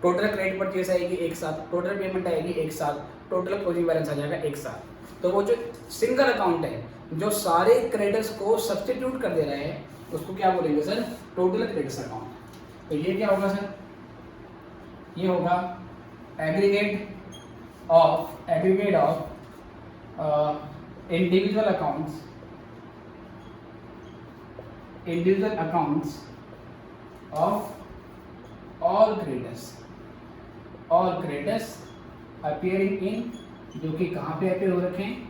टोटल क्रेडिट परचेज आएगी एक साथ, टोटल पेमेंट आएगी एक साथ, टोटल क्लोजिंग बैलेंस आ जाएगा एक साथ। तो वो जो सिंगल अकाउंट है जो सारे क्रेडिटर्स को सब्स्टिट्यूट कर दे रहा है उसको क्या बोलेंगे सर, टोटल क्रेडिटर्स अकाउंट। तो ये क्या होगा सर, ये होगा aggregate of individual accounts of all creditors appearing in, जो कि कहाँ पे अपियर हो रखे हैं,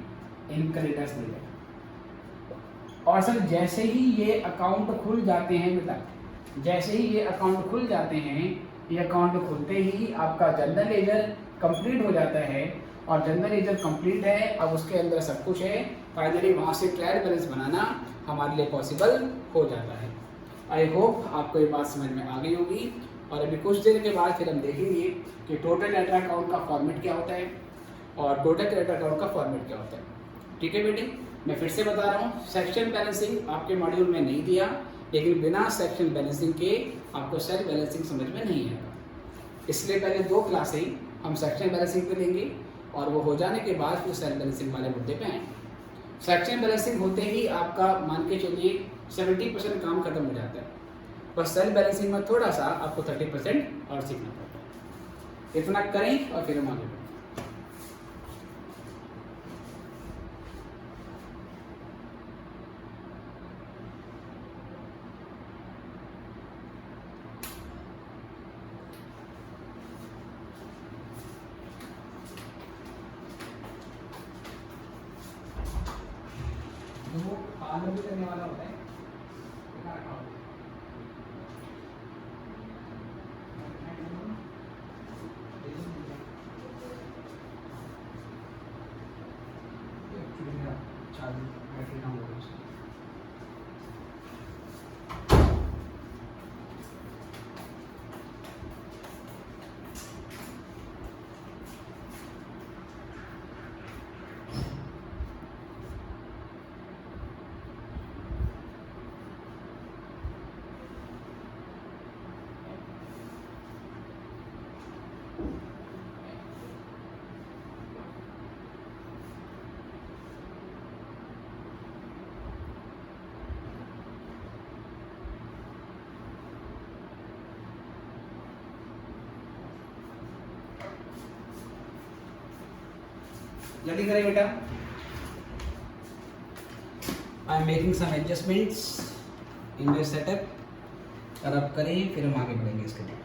इन क्रेडिटर्स लेवल। और सर जैसे ही ये अकाउंट खुल जाते हैं बेटा, जैसे ही ये अकाउंट खुल जाते हैं, ये अकाउंट खुलते ही आपका जनरल लेजर कंप्लीट हो जाता है। और जनरल लेजर कंप्लीट है, अब उसके अंदर सब कुछ है, फाइनली वहाँ से ट्रायल बैलेंस बनाना हमारे लिए पॉसिबल हो जाता है। आई होप आपको ये बात समझ में आ गई होगी। और अभी कुछ देर के बाद फिर हम देखेंगे कि टोटल डेटा अकाउंट का फॉर्मेट क्या होता है और टोटल क्रेडिट अकाउंट का फॉर्मेट क्या होता है। ठीक है बेटे, मैं फिर से बता रहा हूँ, सेक्शन बैलेंसिंग आपके मॉड्यूल में नहीं दिया, लेकिन बिना सेक्शन बैलेंसिंग के आपको सेल बैलेंसिंग समझ में नहीं आएगा। इसलिए पहले 2 क्लासें हम सेक्शन बैलेंसिंग पे लेंगे और वो हो जाने के बाद फिर सेल बैलेंसिंग वाले मुद्दे पे आएंगे। सेक्शन बैलेंसिंग होते ही आपका मान के चलिए 70% काम खत्म हो जाता है, बस सेल बैलेंसिंग में थोड़ा सा आपको 30% और सीखना पड़ता है। इतना करें और फिर हम आगे बढ़ें। वो आगे भी करने वाला होता है जल्दी करें बेटा। I am making some adjustments in this setup और अब करें फिर हम आगे बढ़ेंगे इसके लिए।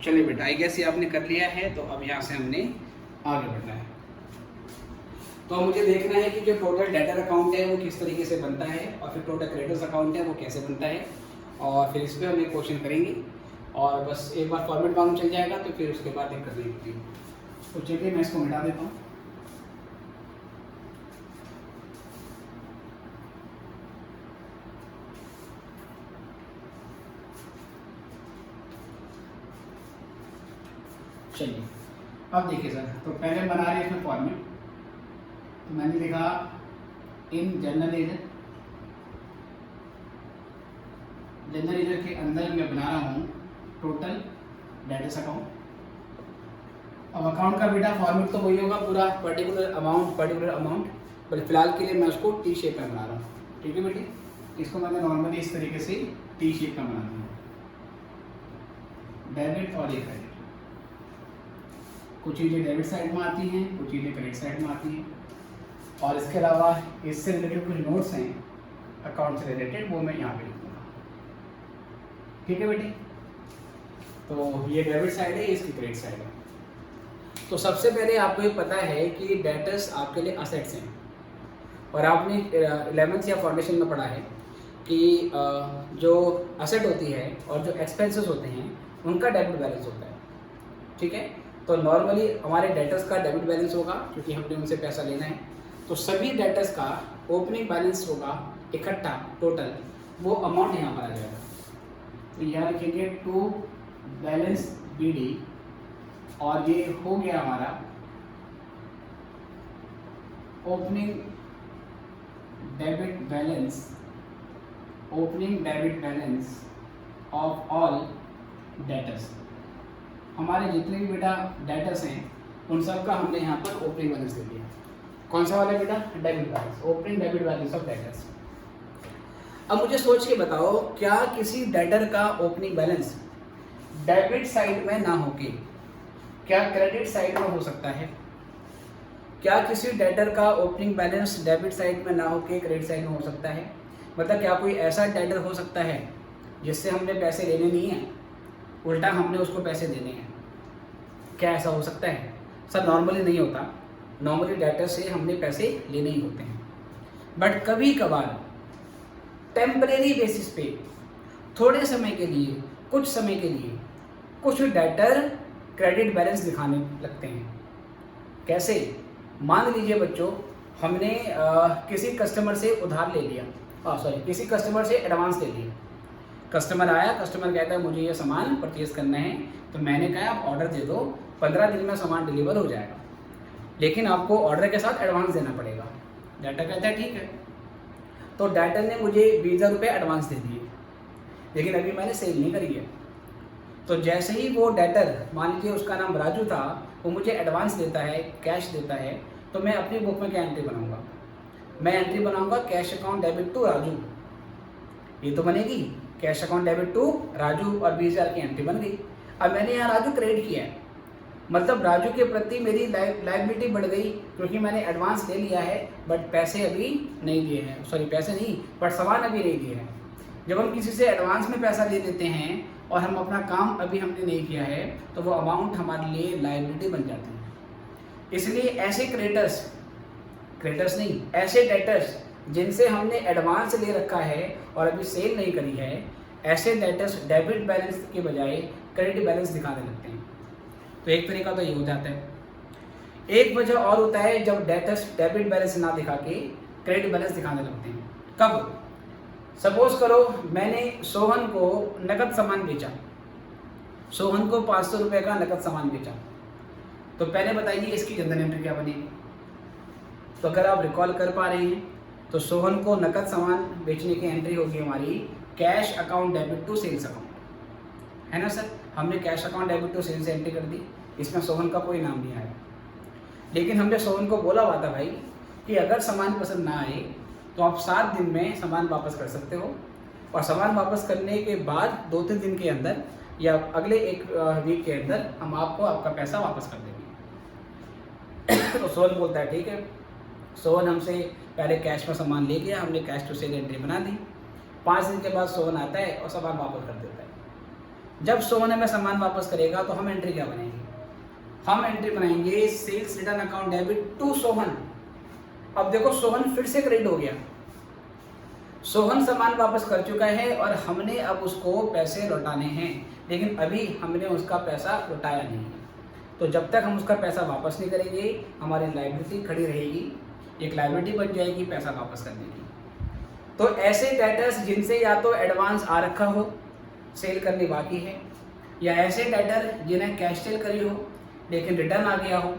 चलिए बेटा, आई गेस ये आपने कर लिया है, तो अब यहाँ से हमने आगे बढ़ना है। तो मुझे देखना है कि जो टोटल डेटर अकाउंट है वो किस तरीके से बनता है और फिर टोटल क्रेडिटर्स अकाउंट है वो कैसे बनता है, और फिर इस पर हम एक क्वेश्चन करेंगे। और बस एक बार फॉर्मेट मालूम चल जाएगा तो फिर उसके बाद एक करनी होती है। तो चलिए मैं इसको मिटा देता हूँ। चलिए अब देखिए सर, तो पहले बना रहे हैं इसमें फॉर्मेट। तो मैंने लिखा इन जनरल लेजर के अंदर मैं बना रहा हूँ टोटल डेटर्स अकाउंट। अब अकाउंट का बेटा फॉर्मेट तो वही होगा, पूरा पर्टिकुलर अमाउंट, पर फिलहाल के लिए मैं उसको टी शेप में बना रहा हूँ। ठीक है बेटे, इसको मैंने नॉर्मली इस तरीके से टी शेप में बनाना है, डेबिट और ये क्रेडिट। कुछ चीज़ें डेबिट साइड में आती हैं, कुछ चीज़ें क्रेडिट साइड में आती हैं, और इसके अलावा इससे रिलेटेड कुछ नोट्स हैं अकाउंट से रिलेटेड, वो मैं यहाँ पे लिखूँगा। ठीक है बेटे, तो ये डेबिट साइड है, इसकी क्रेडिट साइड है। तो सबसे पहले आपको ये पता है कि डेटर्स आपके लिए असेट्स हैं, और आपने 11th या फाउंडेशन में पढ़ा है कि जो असेट होती है और जो एक्सपेंसेस होते हैं उनका डेबिट बैलेंस होता है, ठीक है। तो नॉर्मली हमारे डेटर्स का डेबिट बैलेंस होगा क्योंकि हमने उनसे पैसा लेना है, तो सभी डेटर्स का ओपनिंग बैलेंस होगा इकट्ठा टोटल, वो अमाउंट यहाँ पर आ जाएगा। तो यहाँ लिखेंगे टू बैलेंस BD, और ये हो गया हमारा opening debit balance of all debtors. हमारे जितने भी बेटा डेटर्स हैं उन सब का हमने यहाँ पर ओपनिंग बैलेंस दे दिया। कौन सा वाला बेटा? Debit balance, opening debit balance of debtors. अब मुझे सोच के बताओ, क्या किसी डेटर का ओपनिंग बैलेंस डेबिट साइड में ना होके क्या क्रेडिट साइड में हो सकता है? क्या किसी डेटर का ओपनिंग बैलेंस डेबिट साइड में ना होके क्रेडिट साइड में हो सकता है? मतलब क्या कोई ऐसा डेटर हो सकता है जिससे हमने पैसे लेने नहीं हैं, उल्टा हमने उसको पैसे देने हैं? क्या ऐसा हो सकता है? सर नॉर्मली नहीं होता, नॉर्मली डेटर से हमने पैसे लेने ही होते हैं, बट कभी कभार टेम्परेरी बेसिस पे थोड़े समय के लिए, कुछ समय के लिए कुछ डेटर क्रेडिट बैलेंस दिखाने लगते हैं। कैसे? मान लीजिए बच्चों, हमने किसी कस्टमर से उधार ले लिया, किसी कस्टमर से एडवांस ले लिया। कस्टमर आया, कस्टमर कहता है मुझे ये सामान परचेज़ करना है, तो मैंने कहा आप ऑर्डर दे दो, 15 दिन में सामान डिलीवर हो जाएगा, लेकिन आपको ऑर्डर के साथ एडवांस देना पड़ेगा। डाटा कहता है ठीक है। तो डाटा ने मुझे 20,000 रुपये एडवांस दे दिए, लेकिन अभी मैंने सेल नहीं करी है। तो जैसे ही वो डेटर, मान लीजिए उसका नाम राजू था, वो मुझे एडवांस देता है, कैश देता है, तो मैं अपनी बुक में क्या एंट्री बनाऊंगा? मैं एंट्री बनाऊंगा cash account debit to Raju. ये तो बनेगी cash account debit to Raju, और 20,000 की एंट्री बन गई। अब मैंने यहाँ राजू क्रेडिट किया है, मतलब राजू के प्रति मेरी लायबिलिटी बढ़ गई क्योंकि मैंने एडवांस ले लिया है, बट पैसे अभी नहीं दिए हैं। सॉरी, पैसे नहीं, बट सामान अभी नहीं दिए हैं। जब हम किसी से एडवांस में पैसा ले लेते हैं और हम अपना काम अभी हमने नहीं किया है, तो वो अमाउंट हमारे लिए लायबिलिटी बन जाती है। इसलिए ऐसे क्रेडिटर्स नहीं, ऐसे डेटर्स जिनसे हमने एडवांस ले रखा है और अभी सेल नहीं करी है, ऐसे डेटर्स डेबिट बैलेंस के बजाय क्रेडिट बैलेंस दिखाने लगते हैं। तो एक तरीका तो ये हो जाता है। एक वजह और होता है जब डेटर्स डेबिट बैलेंस ना दिखा के क्रेडिट बैलेंस दिखाने लगते हैं। कब? सपोज करो मैंने सोहन को नकद सामान बेचा, सोहन को 500 रुपये का नकद सामान बेचा, तो पहले बताइए इसकी जनरल एंट्री क्या बनेगी? तो अगर आप रिकॉल कर पा रहे हैं तो सोहन को नकद सामान बेचने की एंट्री होगी हमारी cash account debit to sales account, है ना सर? हमने cash account debit to sales entry कर दी, इसमें सोहन का कोई नाम नहीं आया। लेकिन हमने सोहन को बोला हुआ था भाई कि अगर सामान पसंद ना आए तो आप 7 दिन में सामान वापस कर सकते हो, और सामान वापस करने के बाद 2-3 दिन के अंदर या अगले 1 वीक के अंदर हम आपको आपका पैसा वापस कर देंगे। तो सोहन बोलता है ठीक है। सोहन हमसे पहले कैश में सामान ले गया, हमने कैश टू सेल एंट्री बना दी। 5 दिन के बाद सोहन आता है और सामान वापस कर देता है। जब सोहन हमें सामान वापस करेगा तो हम एंट्री क्या बनाएंगे? हम एंट्री बनाएंगे sales return account debit to Sohan. अब देखो सोहन फिर से क्रेडिट हो गया, सोहन सामान वापस कर चुका है और हमने अब उसको पैसे लौटाने हैं, लेकिन अभी हमने उसका पैसा लौटाया नहीं है। तो जब तक हम उसका पैसा वापस नहीं करेंगे हमारी लायबिलिटी खड़ी रहेगी, एक लायबिलिटी बन जाएगी पैसा वापस करने की। तो ऐसे डेटर्स जिनसे या तो एडवांस आ रखा हो, सेल करनी बाकी है, या ऐसे डेटर जिन्हें कैश सेल करी हो लेकिन रिटर्न आ गया हो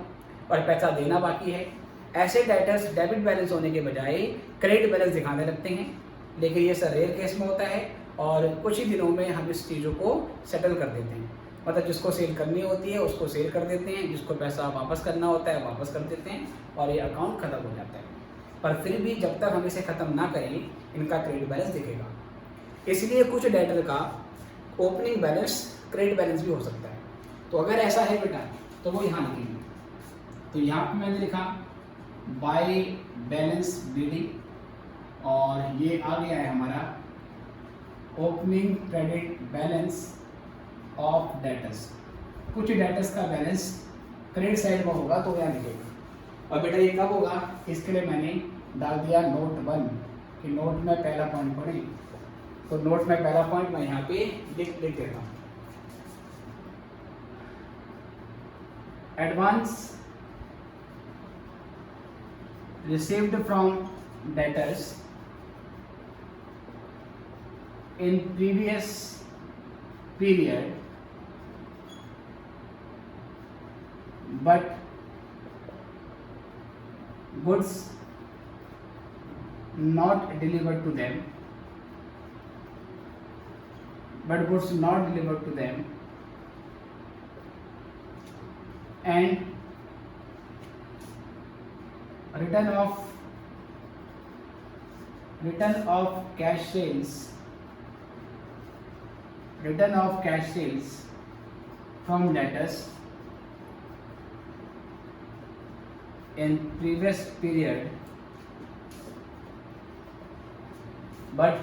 और पैसा देना बाकी है, ऐसे डेटर्स डेबिट बैलेंस होने के बजाय क्रेडिट बैलेंस दिखाने लगते हैं। लेकिन ये सर रेयर केस में होता है और कुछ ही दिनों में हम इस चीज़ों को सेटल कर देते हैं। मतलब जिसको सेल करनी होती है उसको सेल कर देते हैं, जिसको पैसा वापस करना होता है वापस कर देते हैं और ये अकाउंट ख़त्म हो जाता है। पर फिर भी जब तक हम इसे ख़त्म ना करें इनका क्रेडिट बैलेंस दिखेगा। इसलिए कुछ डेटर का ओपनिंग बैलेंस क्रेडिट बैलेंस भी हो सकता है। तो अगर ऐसा है बेटा तो वो यहाँ लिखेंगे। तो यहाँ पर मैंने लिखा बाय बैलेंस BD, और ये आ गया है हमारा opening credit balance of debtors. कुछ डेटर्स का बैलेंस क्रेडिट साइड में होगा तो यहाँ लिखेगा। और बेटा ये कब होगा, इसके लिए मैंने डाल दिया नोट 1 कि नोट में पहला पॉइंट पढ़े। तो नोट में पहला पॉइंट मैं यहाँ पे लिख देता हूँ। Advance received from debtors in previous period but goods not delivered to them and return of cash sales from debtors in previous period but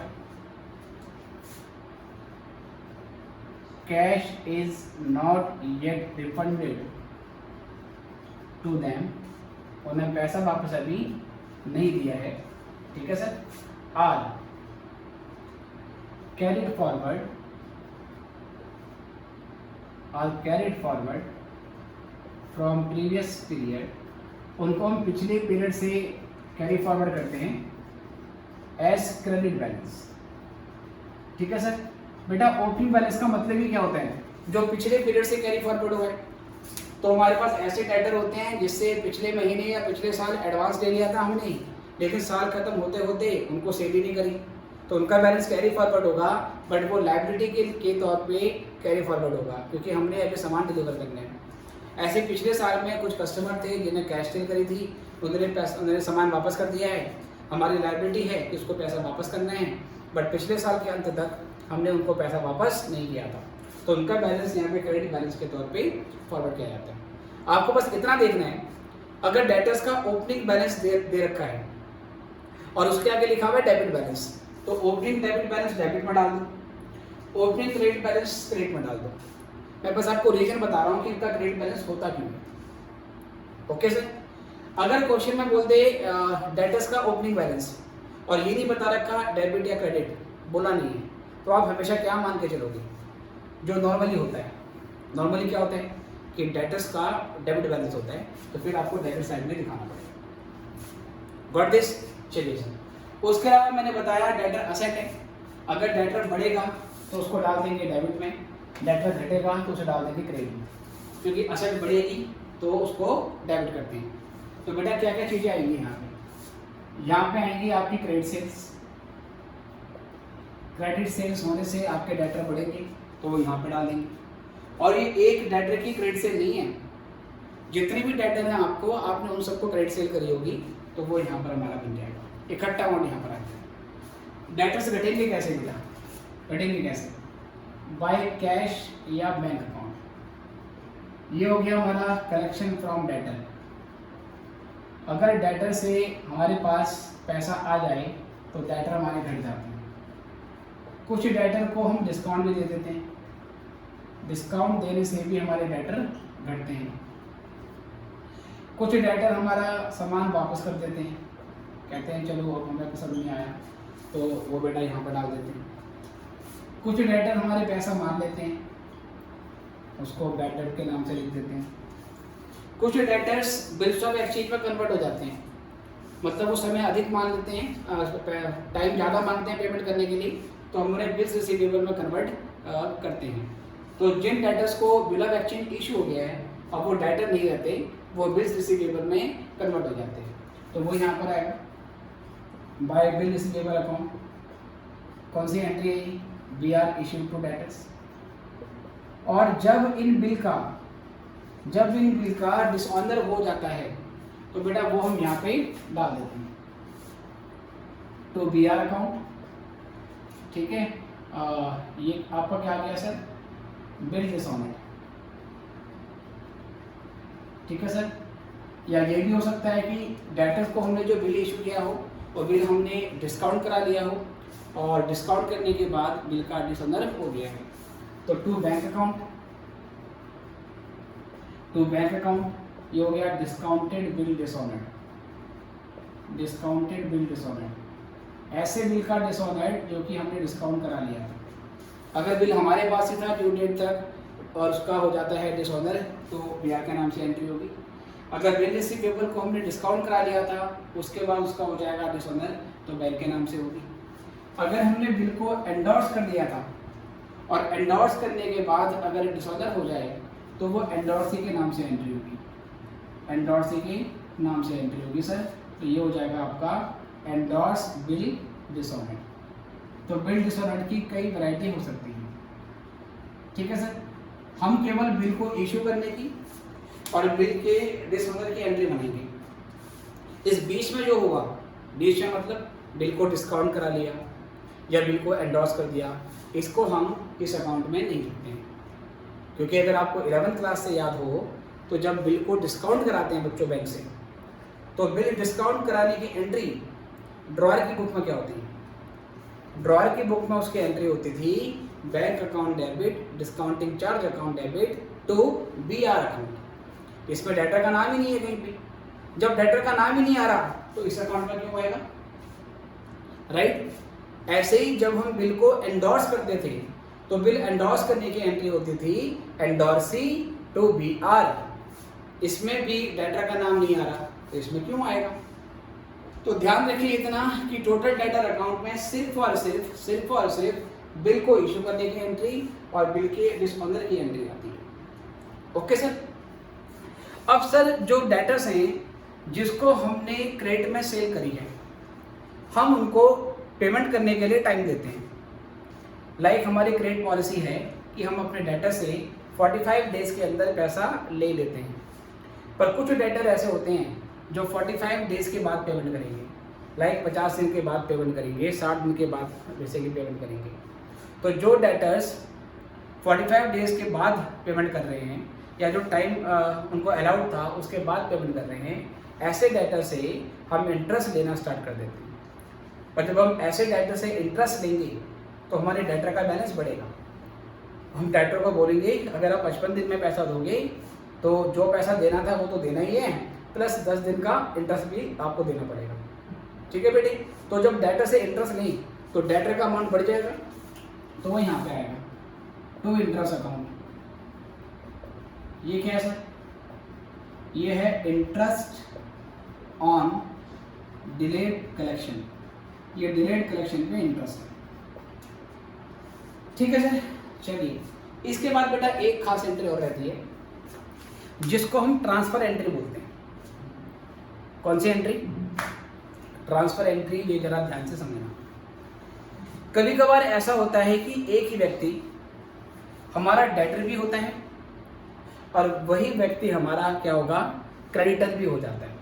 cash is not yet refunded to them, उन्हें पैसा वापस अभी नहीं दिया है। ठीक है sir. Are carried forward from previous period, उनको हम पिछले पीरियड से कैरी फॉरवर्ड करते हैं एज क्रेडिट बैलेंस। ठीक है सर। बेटा ओपनिंग बैलेंस का मतलब ही क्या होता है, जो पिछले पीरियड से कैरी फॉरवर्ड हुआ है। तो हमारे पास ऐसे डेटर होते हैं जिससे पिछले महीने या पिछले साल एडवांस ले लिया था हमने, लेकिन साल खत्म होते होते उनको सेल ही नहीं करी, तो उनका बैलेंस कैरी फॉरवर्ड होगा, बट वो लायबिलिटी के तौर पे कैरी फॉरवर्ड होगा क्योंकि हमने अभी सामान डिलीवर करने हैं। ऐसे पिछले साल में कुछ कस्टमर थे जिन्हें कैश सेल करी थी, उन्होंने सामान वापस कर दिया है, हमारी लायबिलिटी है कि उसको पैसा वापस करना है, बट पिछले साल के अंत तक हमने उनको पैसा वापस नहीं किया था, तो उनका बैलेंस यहाँ पे क्रेडिट बैलेंस के तौर पे फॉरवर्ड किया जाता है। आपको बस इतना देखना है, अगर डेटर्स का ओपनिंग बैलेंस दे रखा है और उसके आगे लिखा हुआ है डेबिट बैलेंस, तो ओपनिंग डेबिट बैलेंस डेबिट में डाल दो, ओपनिंग क्रेडिट बैलेंस क्रेडिट में डाल दो। मैं बस आपको रीजन बता रहा हूँ कि इनका क्रेडिट बैलेंस होता क्यों है। Okay sir. अगर क्वेश्चन में बोल दे डेटर्स का ओपनिंग बैलेंस और ये नहीं बता रखा डेबिट या क्रेडिट, बोला नहीं है, तो आप हमेशा क्या मान के चलोगे, जो नॉर्मली होता है। नॉर्मली क्या होता है कि डेटर्स का डेबिट बैलेंस होता है, तो फिर आपको डेबिट साइड में दिखाना पड़ेगा। Got this. चलिए सर। उसके अलावा मैंने बताया डेटर असेट है, अगर डेटर बढ़ेगा तो उसको डाल देंगे डेबिट में, डेटर घटेगा तो उसे डाल देंगे क्रेडिट में, क्योंकि असेट बढ़ेगी तो उसको डेबिट करते हैं। तो बेटा क्या क्या चीज़ें आएंगी यहाँ पे आएंगी आपकी क्रेडिट सेल्स होने से आपके डेटर बढ़ेंगे तो वो यहाँ पे डाल देंगे। और ये एक डेटर की क्रेडिट सेल नहीं है, जितने भी डेटर हैं आपने उन सबको क्रेडिट सेल करी होगी तो वो यहाँ पर हमारा बन जाएगा, इकट्ठा अमाउंट यहाँ पर आता है। डेटर्स घटेंगे कैसे बेटा, घटेंगे कैसे, बाय कैश या बैंक अकाउंट। ये हो गया हमारा कलेक्शन फ्रॉम डेटर। अगर डेटर से हमारे पास पैसा आ जाए तो डेटर हमारे घट जाते हैं। कुछ डेटर को हम डिस्काउंट भी दे देते हैं, डिस्काउंट देने से भी हमारे डेटर घटते हैं। कुछ डेटर हमारा सामान वापस कर देते हैं, कहते हैं चलो अब हमें पसंद नहीं आया, तो वो बेटा यहाँ पर डाल देते हैं। कुछ डेटर हमारे पैसा मान लेते हैं, उसको बैड डेट के नाम से लिख देते हैं। कुछ डेटर्स बिल्स ऑफ एक्सचेंज में कन्वर्ट हो जाते हैं, मतलब वो समय अधिक मान लेते हैं, टाइम ज़्यादा मांगते हैं पेमेंट करने के लिए, तो हम उन्हें बिल्स रिसीवेबल में कन्वर्ट करते हैं। तो जिन डेटर्स को बिल ऑफ एक्सचेंज इशू हो गया है अब वो डेटर नहीं रहते, वो बिल्स रिसीवेबल में कन्वर्ट हो जाते हैं, तो वो यहाँ पर आएगा बाय बिल रिसीवेबल अकाउंट। कौन सी एंट्री है, B R issued to debtors. और जब इन बिल का डिसऑनर हो जाता है तो बेटा वो हम यहाँ पे डाल देते हैं तो बी आर अकाउंट। ठीक है, ये आपका क्या आ गया सर, बिल डिसऑनर। ठीक है सर। या ये भी हो सकता है कि डेटर्स को हमने जो बिल इशू किया हो वो बिल हमने डिस्काउंट करा लिया हो और डिस्काउंट करने के बाद बिल का डिसऑनर हो गया है, तो to bank account. To bank account, ये हो गया discounted bill dishonoured, discounted bill dishonoured, ऐसे बिल का डिसऑनर्ड जो कि हमने डिस्काउंट करा लिया था। अगर बिल हमारे पास ही था ड्यू डेट तक और उसका हो जाता है डिसऑनर, तो बीआर के नाम से एंट्री होगी। अगर बिल रिसीवेबल को हमने डिस्काउंट करा लिया था उसके बाद उसका हो जाएगा डिसऑनर, तो बैंक के नाम से होगी। अगर हमने बिल को एंडोर्स कर दिया था और एंडोर्स करने के बाद अगर डिसऑनर हो जाए तो वो एंडोर्सी के नाम से एंट्री होगी, एंडोर्सी के नाम से एंट्री होगी सर। तो ये हो जाएगा आपका एंडोर्स बिल डिसऑनर। तो बिल डिसऑनर की कई वैरायटी हो सकती है, ठीक है सर। हम केवल बिल को इशू करने की और बिल के डिसऑनर की एंट्री बनाएंगे। इस बीच में जो हुआ, बीच में मतलब बिल को डिस्काउंट करा लिया या बिल को एंडोर्स कर दिया, इसको हम इस अकाउंट में नहीं लिखते हैं। क्योंकि अगर आपको 11th क्लास से याद हो तो जब बिल को डिस्काउंट कराते हैं बच्चों बैंक से, तो बिल डिस्काउंट कराने की एंट्री ड्रॉअर की बुक में क्या होती है? ड्रॉअर की बुक में उसकी एंट्री होती थी bank account debit discounting charge account debit to BR account. इसमें डेटर का नाम ही नहीं है कहीं पे। जब डेटर का नाम ही नहीं आ रहा तो इस अकाउंट में क्यों आएगा, राइट? ऐसे ही जब हम बिल को एंडोर्स करते थे तो बिल एंडोर्स करने की एंट्री होती थी एंडोर्सी टू बीआर। इसमें भी डेटर का नाम नहीं आ रहा तो इसमें क्यों आएगा? तो ध्यान रखिए इतना कि टोटल डेटर अकाउंट में सिर्फ और सिर्फ बिल को इशू करने की एंट्री और बिल के डिसऑनर की एंट्री आती है। Okay sir. अब सर जो डेटर्स हैं जिसको हमने क्रेडिट में सेल करी है, हम उनको पेमेंट करने के लिए टाइम देते हैं। लाइक हमारी क्रेडिट पॉलिसी है कि हम अपने डेटर से 45 डेज के अंदर पैसा ले लेते हैं, पर कुछ डेटर ऐसे होते हैं जो 45 डेज के बाद पेमेंट करेंगे, लाइक 50 दिन के बाद पेमेंट करेंगे, 60 दिन के बाद जैसे कि पेमेंट करेंगे। तो जो डेटर्स 45 डेज के बाद पेमेंट कर रहे हैं या जो टाइम उनको अलाउड था उसके बाद पेमेंट कर रहे हैं, ऐसे डेटर से हम इंटरेस्ट लेना स्टार्ट कर देते हैं। पर जब हम ऐसे डेटर से इंटरेस्ट लेंगे तो हमारे डेटर का बैलेंस बढ़ेगा। हम डेटर को बोलेंगे अगर आप 55 दिन में पैसा दोगे तो जो पैसा देना था वो तो देना ही है, प्लस 10 दिन का इंटरेस्ट भी आपको देना पड़ेगा। ठीक है बेटी? तो जब डेटर से इंटरेस्ट नहीं तो डेटर का अमाउंट बढ़ जाएगा, तो वो यहाँ पे आएगा टू इंटरेस्ट अकाउंट। ये क्या है सर? ये है इंटरेस्ट ऑन डिलेड कलेक्शन। ये डिलेड कलेक्शन पे इंटरेस्ट है, ठीक है सर। चलिए, इसके बाद बेटा एक खास एंट्री और रहती है जिसको हम ट्रांसफर एंट्री बोलते हैं। कौन सी एंट्री? Transfer entry. ये जरा ध्यान से समझना। कभी कभार ऐसा होता है कि एक ही व्यक्ति हमारा डेटर भी होता है और वही व्यक्ति हमारा क्या होगा, क्रेडिटर भी हो जाता है।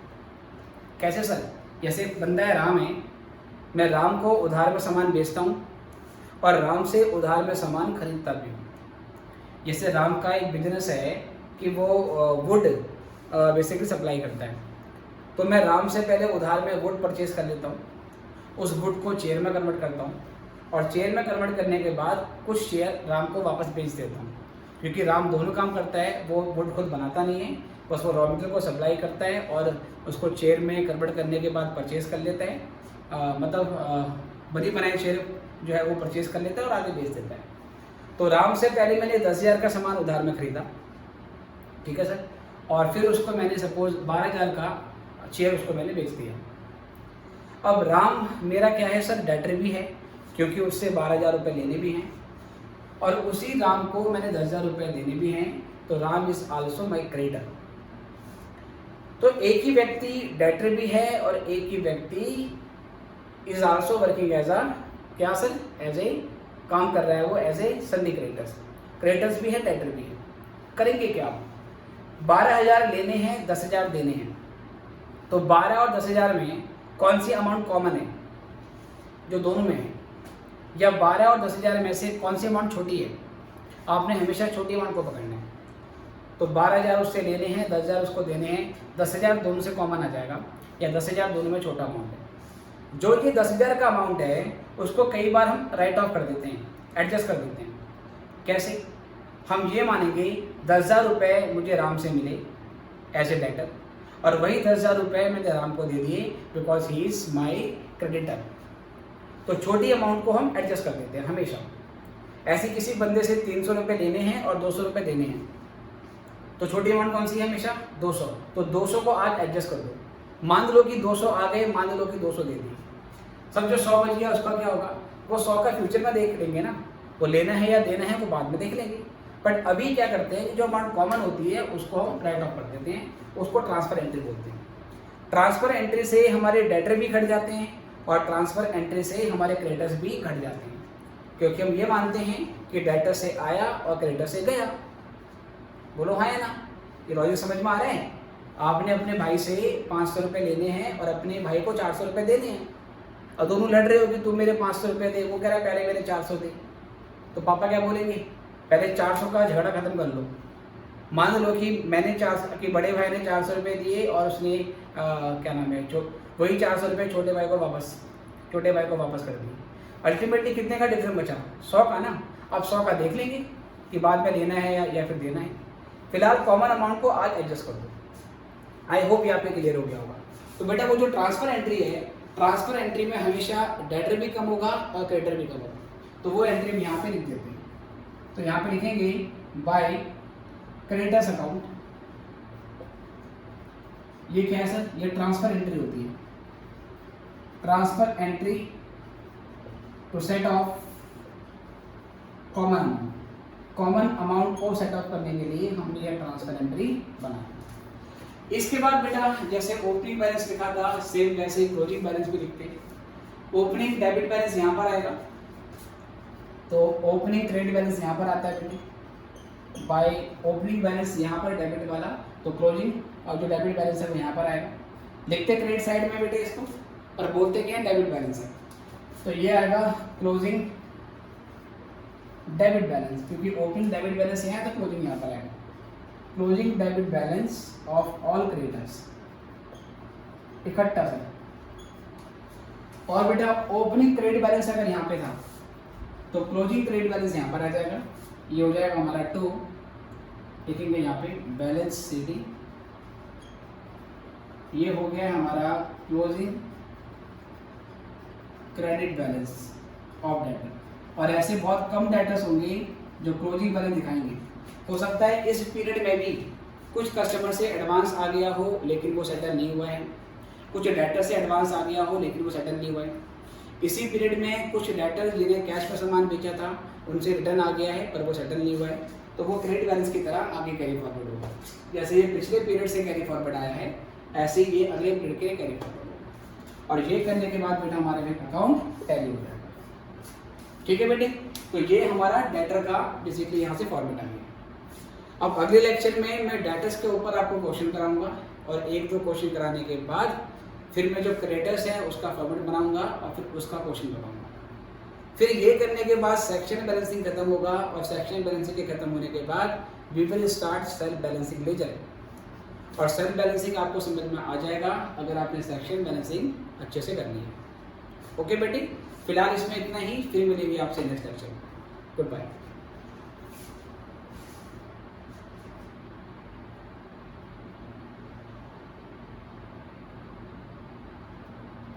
कैसे सर? जैसे बंदा है राम है, मैं राम को उधार में सामान बेचता हूँ और राम से उधार में सामान खरीदता भी हूँ। जैसे राम का एक बिजनेस है कि वो वुड बेसिकली सप्लाई करता है, तो मैं राम से पहले उधार में वुड परचेज कर लेता हूँ, उस वुड को शेयर में कन्वर्ट करता हूँ और शेयर में कन्वर्ट करने के बाद कुछ शेयर राम को वापस बेच देता हूँ। क्योंकि राम दोनों काम करता है, वो वुड खुद बनाता नहीं है, बस वो रॉ मटेरियल को सप्लाई करता है और उसको शेयर में कन्वर्ट करने के बाद परचेज कर लेता है, बनी बनाई शेयर जो है वो परचेज कर लेता है और आगे बेच देता है। तो राम से पहले मैंने 10,000 का सामान उधार में खरीदा, ठीक है सर, और फिर उसको मैंने सपोज 12,000 का शेयर उसको मैंने बेच दिया। अब राम मेरा क्या है सर, डेटर भी है क्योंकि उससे 12,000 रुपये लेने भी हैं और उसी राम को मैंने 10,000 रुपये देने भी हैं, तो Ram is also my creditor. तो एक ही व्यक्ति डेटर भी है और एक ही व्यक्ति is also working as a क्या सर, एज ए काम कर रहा है वो as a sundry creditors. Creditors भी है, डेटर भी है। करेंगे क्या? 12,000 लेने हैं, 10,000 देने हैं, तो 12 और 10,000 में कौन सी अमाउंट कॉमन है जो दोनों में है, या 12 और 10,000 में से कौन सी अमाउंट छोटी है? आपने हमेशा छोटी अमाउंट को पकड़ना है। तो 12,000 उससे लेने हैं, 10,000 उसको देने हैं, 10,000 दोनों से कॉमन आ जाएगा, या 10,000 दोनों में छोटा अमाउंट है। जो ये 10,000 का अमाउंट है उसको कई बार हम राइट ऑफ कर देते हैं, एडजस्ट कर देते हैं। कैसे? हम ये मानेंगे 10,000 रुपये मुझे राम से मिले एज ए डेटर, और वही 10,000 रुपये मैंने राम को दे दिए because he is my creditor. तो छोटी अमाउंट को हम एडजस्ट कर देते हैं हमेशा। ऐसे किसी बंदे से 300 रुपये लेने हैं और 200 रुपये देने हैं, तो छोटी अमाउंट कौन सी है हमेशा? 200। तो 200 को आज एडजस्ट कर दो। मान लो कि 200 आ गए, मान लो कि 200 दे दिए, सब जो 100 बच गया उसका क्या होगा? वो 100 का फ्यूचर में देख लेंगे ना, वो लेना है या देना है वो बाद में देख लेंगे। बट अभी क्या करते हैं कि जो अमाउंट कॉमन होती है उसको हम राइट ऑफ कर देते हैं, उसको ट्रांसफर एंट्री बोलते हैं। ट्रांसफर एंट्री से हमारे डेटर भी घट जाते हैं और ट्रांसफर एंट्री से हमारे क्रेडिटर्स भी घट जाते हैं, क्योंकि हम ये मानते हैं कि डेटर से आया और क्रेडिटर से गया। बोलो हाँ या ना? ये लॉजिक समझ में आ रहे हैं? आपने अपने भाई से 500 रुपये लेने हैं और अपने भाई को 400 रुपये देने हैं, और दोनों लड़ रहे हो कि तू मेरे 500 रुपये दे, वो कह रहा है पहले मेरे 400 दे। तो पापा क्या बोलेंगे? पहले 400 का झगड़ा खत्म कर लो। मान लो कि मैंने 400 कि बड़े भाई ने 400 रुपये दिए और उसने क्या नाम है वही 400 रुपये छोटे भाई को वापस कर दिए। अल्टीमेटली कितने का डिफरेंस बचा? 100 का ना। अब 100 का देख लेंगे कि बाद में लेना है या फिर देना है। फिलहाल कॉमन अमाउंट को आज एडजस्ट कर दो। आई होप यहाँ पे क्लियर हो गया होगा। तो बेटा वो जो ट्रांसफर एंट्री है, ट्रांसफर एंट्री में हमेशा डेटर भी कम होगा और क्रेडिटर भी कम होगा, तो वो एंट्री हम यहाँ पे लिख देते हैं। तो यहाँ पे लिखेंगे बाय क्रेडिटर्स अकाउंट। ये क्या है सर? ये ट्रांसफर एंट्री होती है। Transfer entry to set off common amount को सेट ऑफ करने के लिए हमने ये ट्रांसफर एंट्री बनाई। इसके बाद बेटा जैसे ओपनिंग बैलेंस लिखा था, सेम वैसे क्लोजिंग बैलेंस भी लिखते हैं। ओपनिंग डेबिट बैलेंस यहाँ पर आएगा, तो ओपनिंग क्रेडिट बैलेंस यहाँ पर आता है बेटे। बाय ओपनिंग बैलेंस यहाँ पर डेबिट वाला, तो क्लोजिंग और जो डेबिट बैलेंस है वो यहाँ पर आएगा। लिखते क्रेडिट साइड में बेटे इसको, और बोलते क्या है? डेबिट बैलेंस है। तो ये आएगा क्लोजिंग डेबिट बैलेंस, क्योंकि ओपनिंग डेबिट बैलेंस यहाँ है तो क्लोजिंग यहाँ पर आएगा। Closing debit balance of all creditors इकट्ठा सर। और बेटा ओपनिंग क्रेडिट बैलेंस अगर यहाँ पे था तो क्लोजिंग क्रेडिट बैलेंस यहाँ पर आ जाएगा। ये हो जाएगा हमारा 2, लिखेंगे यहाँ पे बैलेंस सीडी। ये हो गया हमारा closing credit balance of debtor. और ऐसे बहुत कम डेटर्स होंगे जो क्लोजिंग बैलेंस दिखाएंगे। हो सकता है इस पीरियड में भी कुछ कस्टमर से एडवांस आ गया हो लेकिन वो सेटल नहीं हुआ है, कुछ डेटर से एडवांस आ गया हो लेकिन वो सेटल नहीं हुआ है। इसी पीरियड में कुछ डेटर जिन्हें कैश पर सामान बेचा था उनसे रिटर्न आ गया है पर वो सेटल नहीं हुआ है, तो वो क्रेडिट बैलेंस की तरह आगे कैरी फॉरवर्ड होगा। जैसे ये पिछले पीरियड से कैरी फॉरवर्ड आया है, ऐसे ही ये अगले पीरियड के कैरी फॉरवर्ड होगा। और ये करने के बाद बेटा हमारा बैंक अकाउंट टैली हो जाएगा। ठीक है बेटे, तो ये हमारा डेटर का बेसिकली यहाँ से फॉर्मेट आ गया। अब अगले लेक्चर में मैं डेटर्स के ऊपर आपको क्वेश्चन कराऊंगा, और 1-2 क्वेश्चन कराने के बाद फिर मैं जो क्रेडिटर्स है उसका फॉर्मेट बनाऊंगा और फिर उसका क्वेश्चन बनाऊंगा। फिर ये करने के बाद सेक्शन बैलेंसिंग खत्म होगा, और सेक्शन बैलेंसिंग के खत्म होने के बाद we will start self balancing ledger. और सेल्फ बैलेंसिंग आपको समझ में आ जाएगा अगर आपने सेक्शन बैलेंसिंग अच्छे से करनी है। ओके बेटी, फिलहाल इसमें इतना ही, फिर मिलेंगे आपसे नेक्स्ट लेक्चर में। Good bye.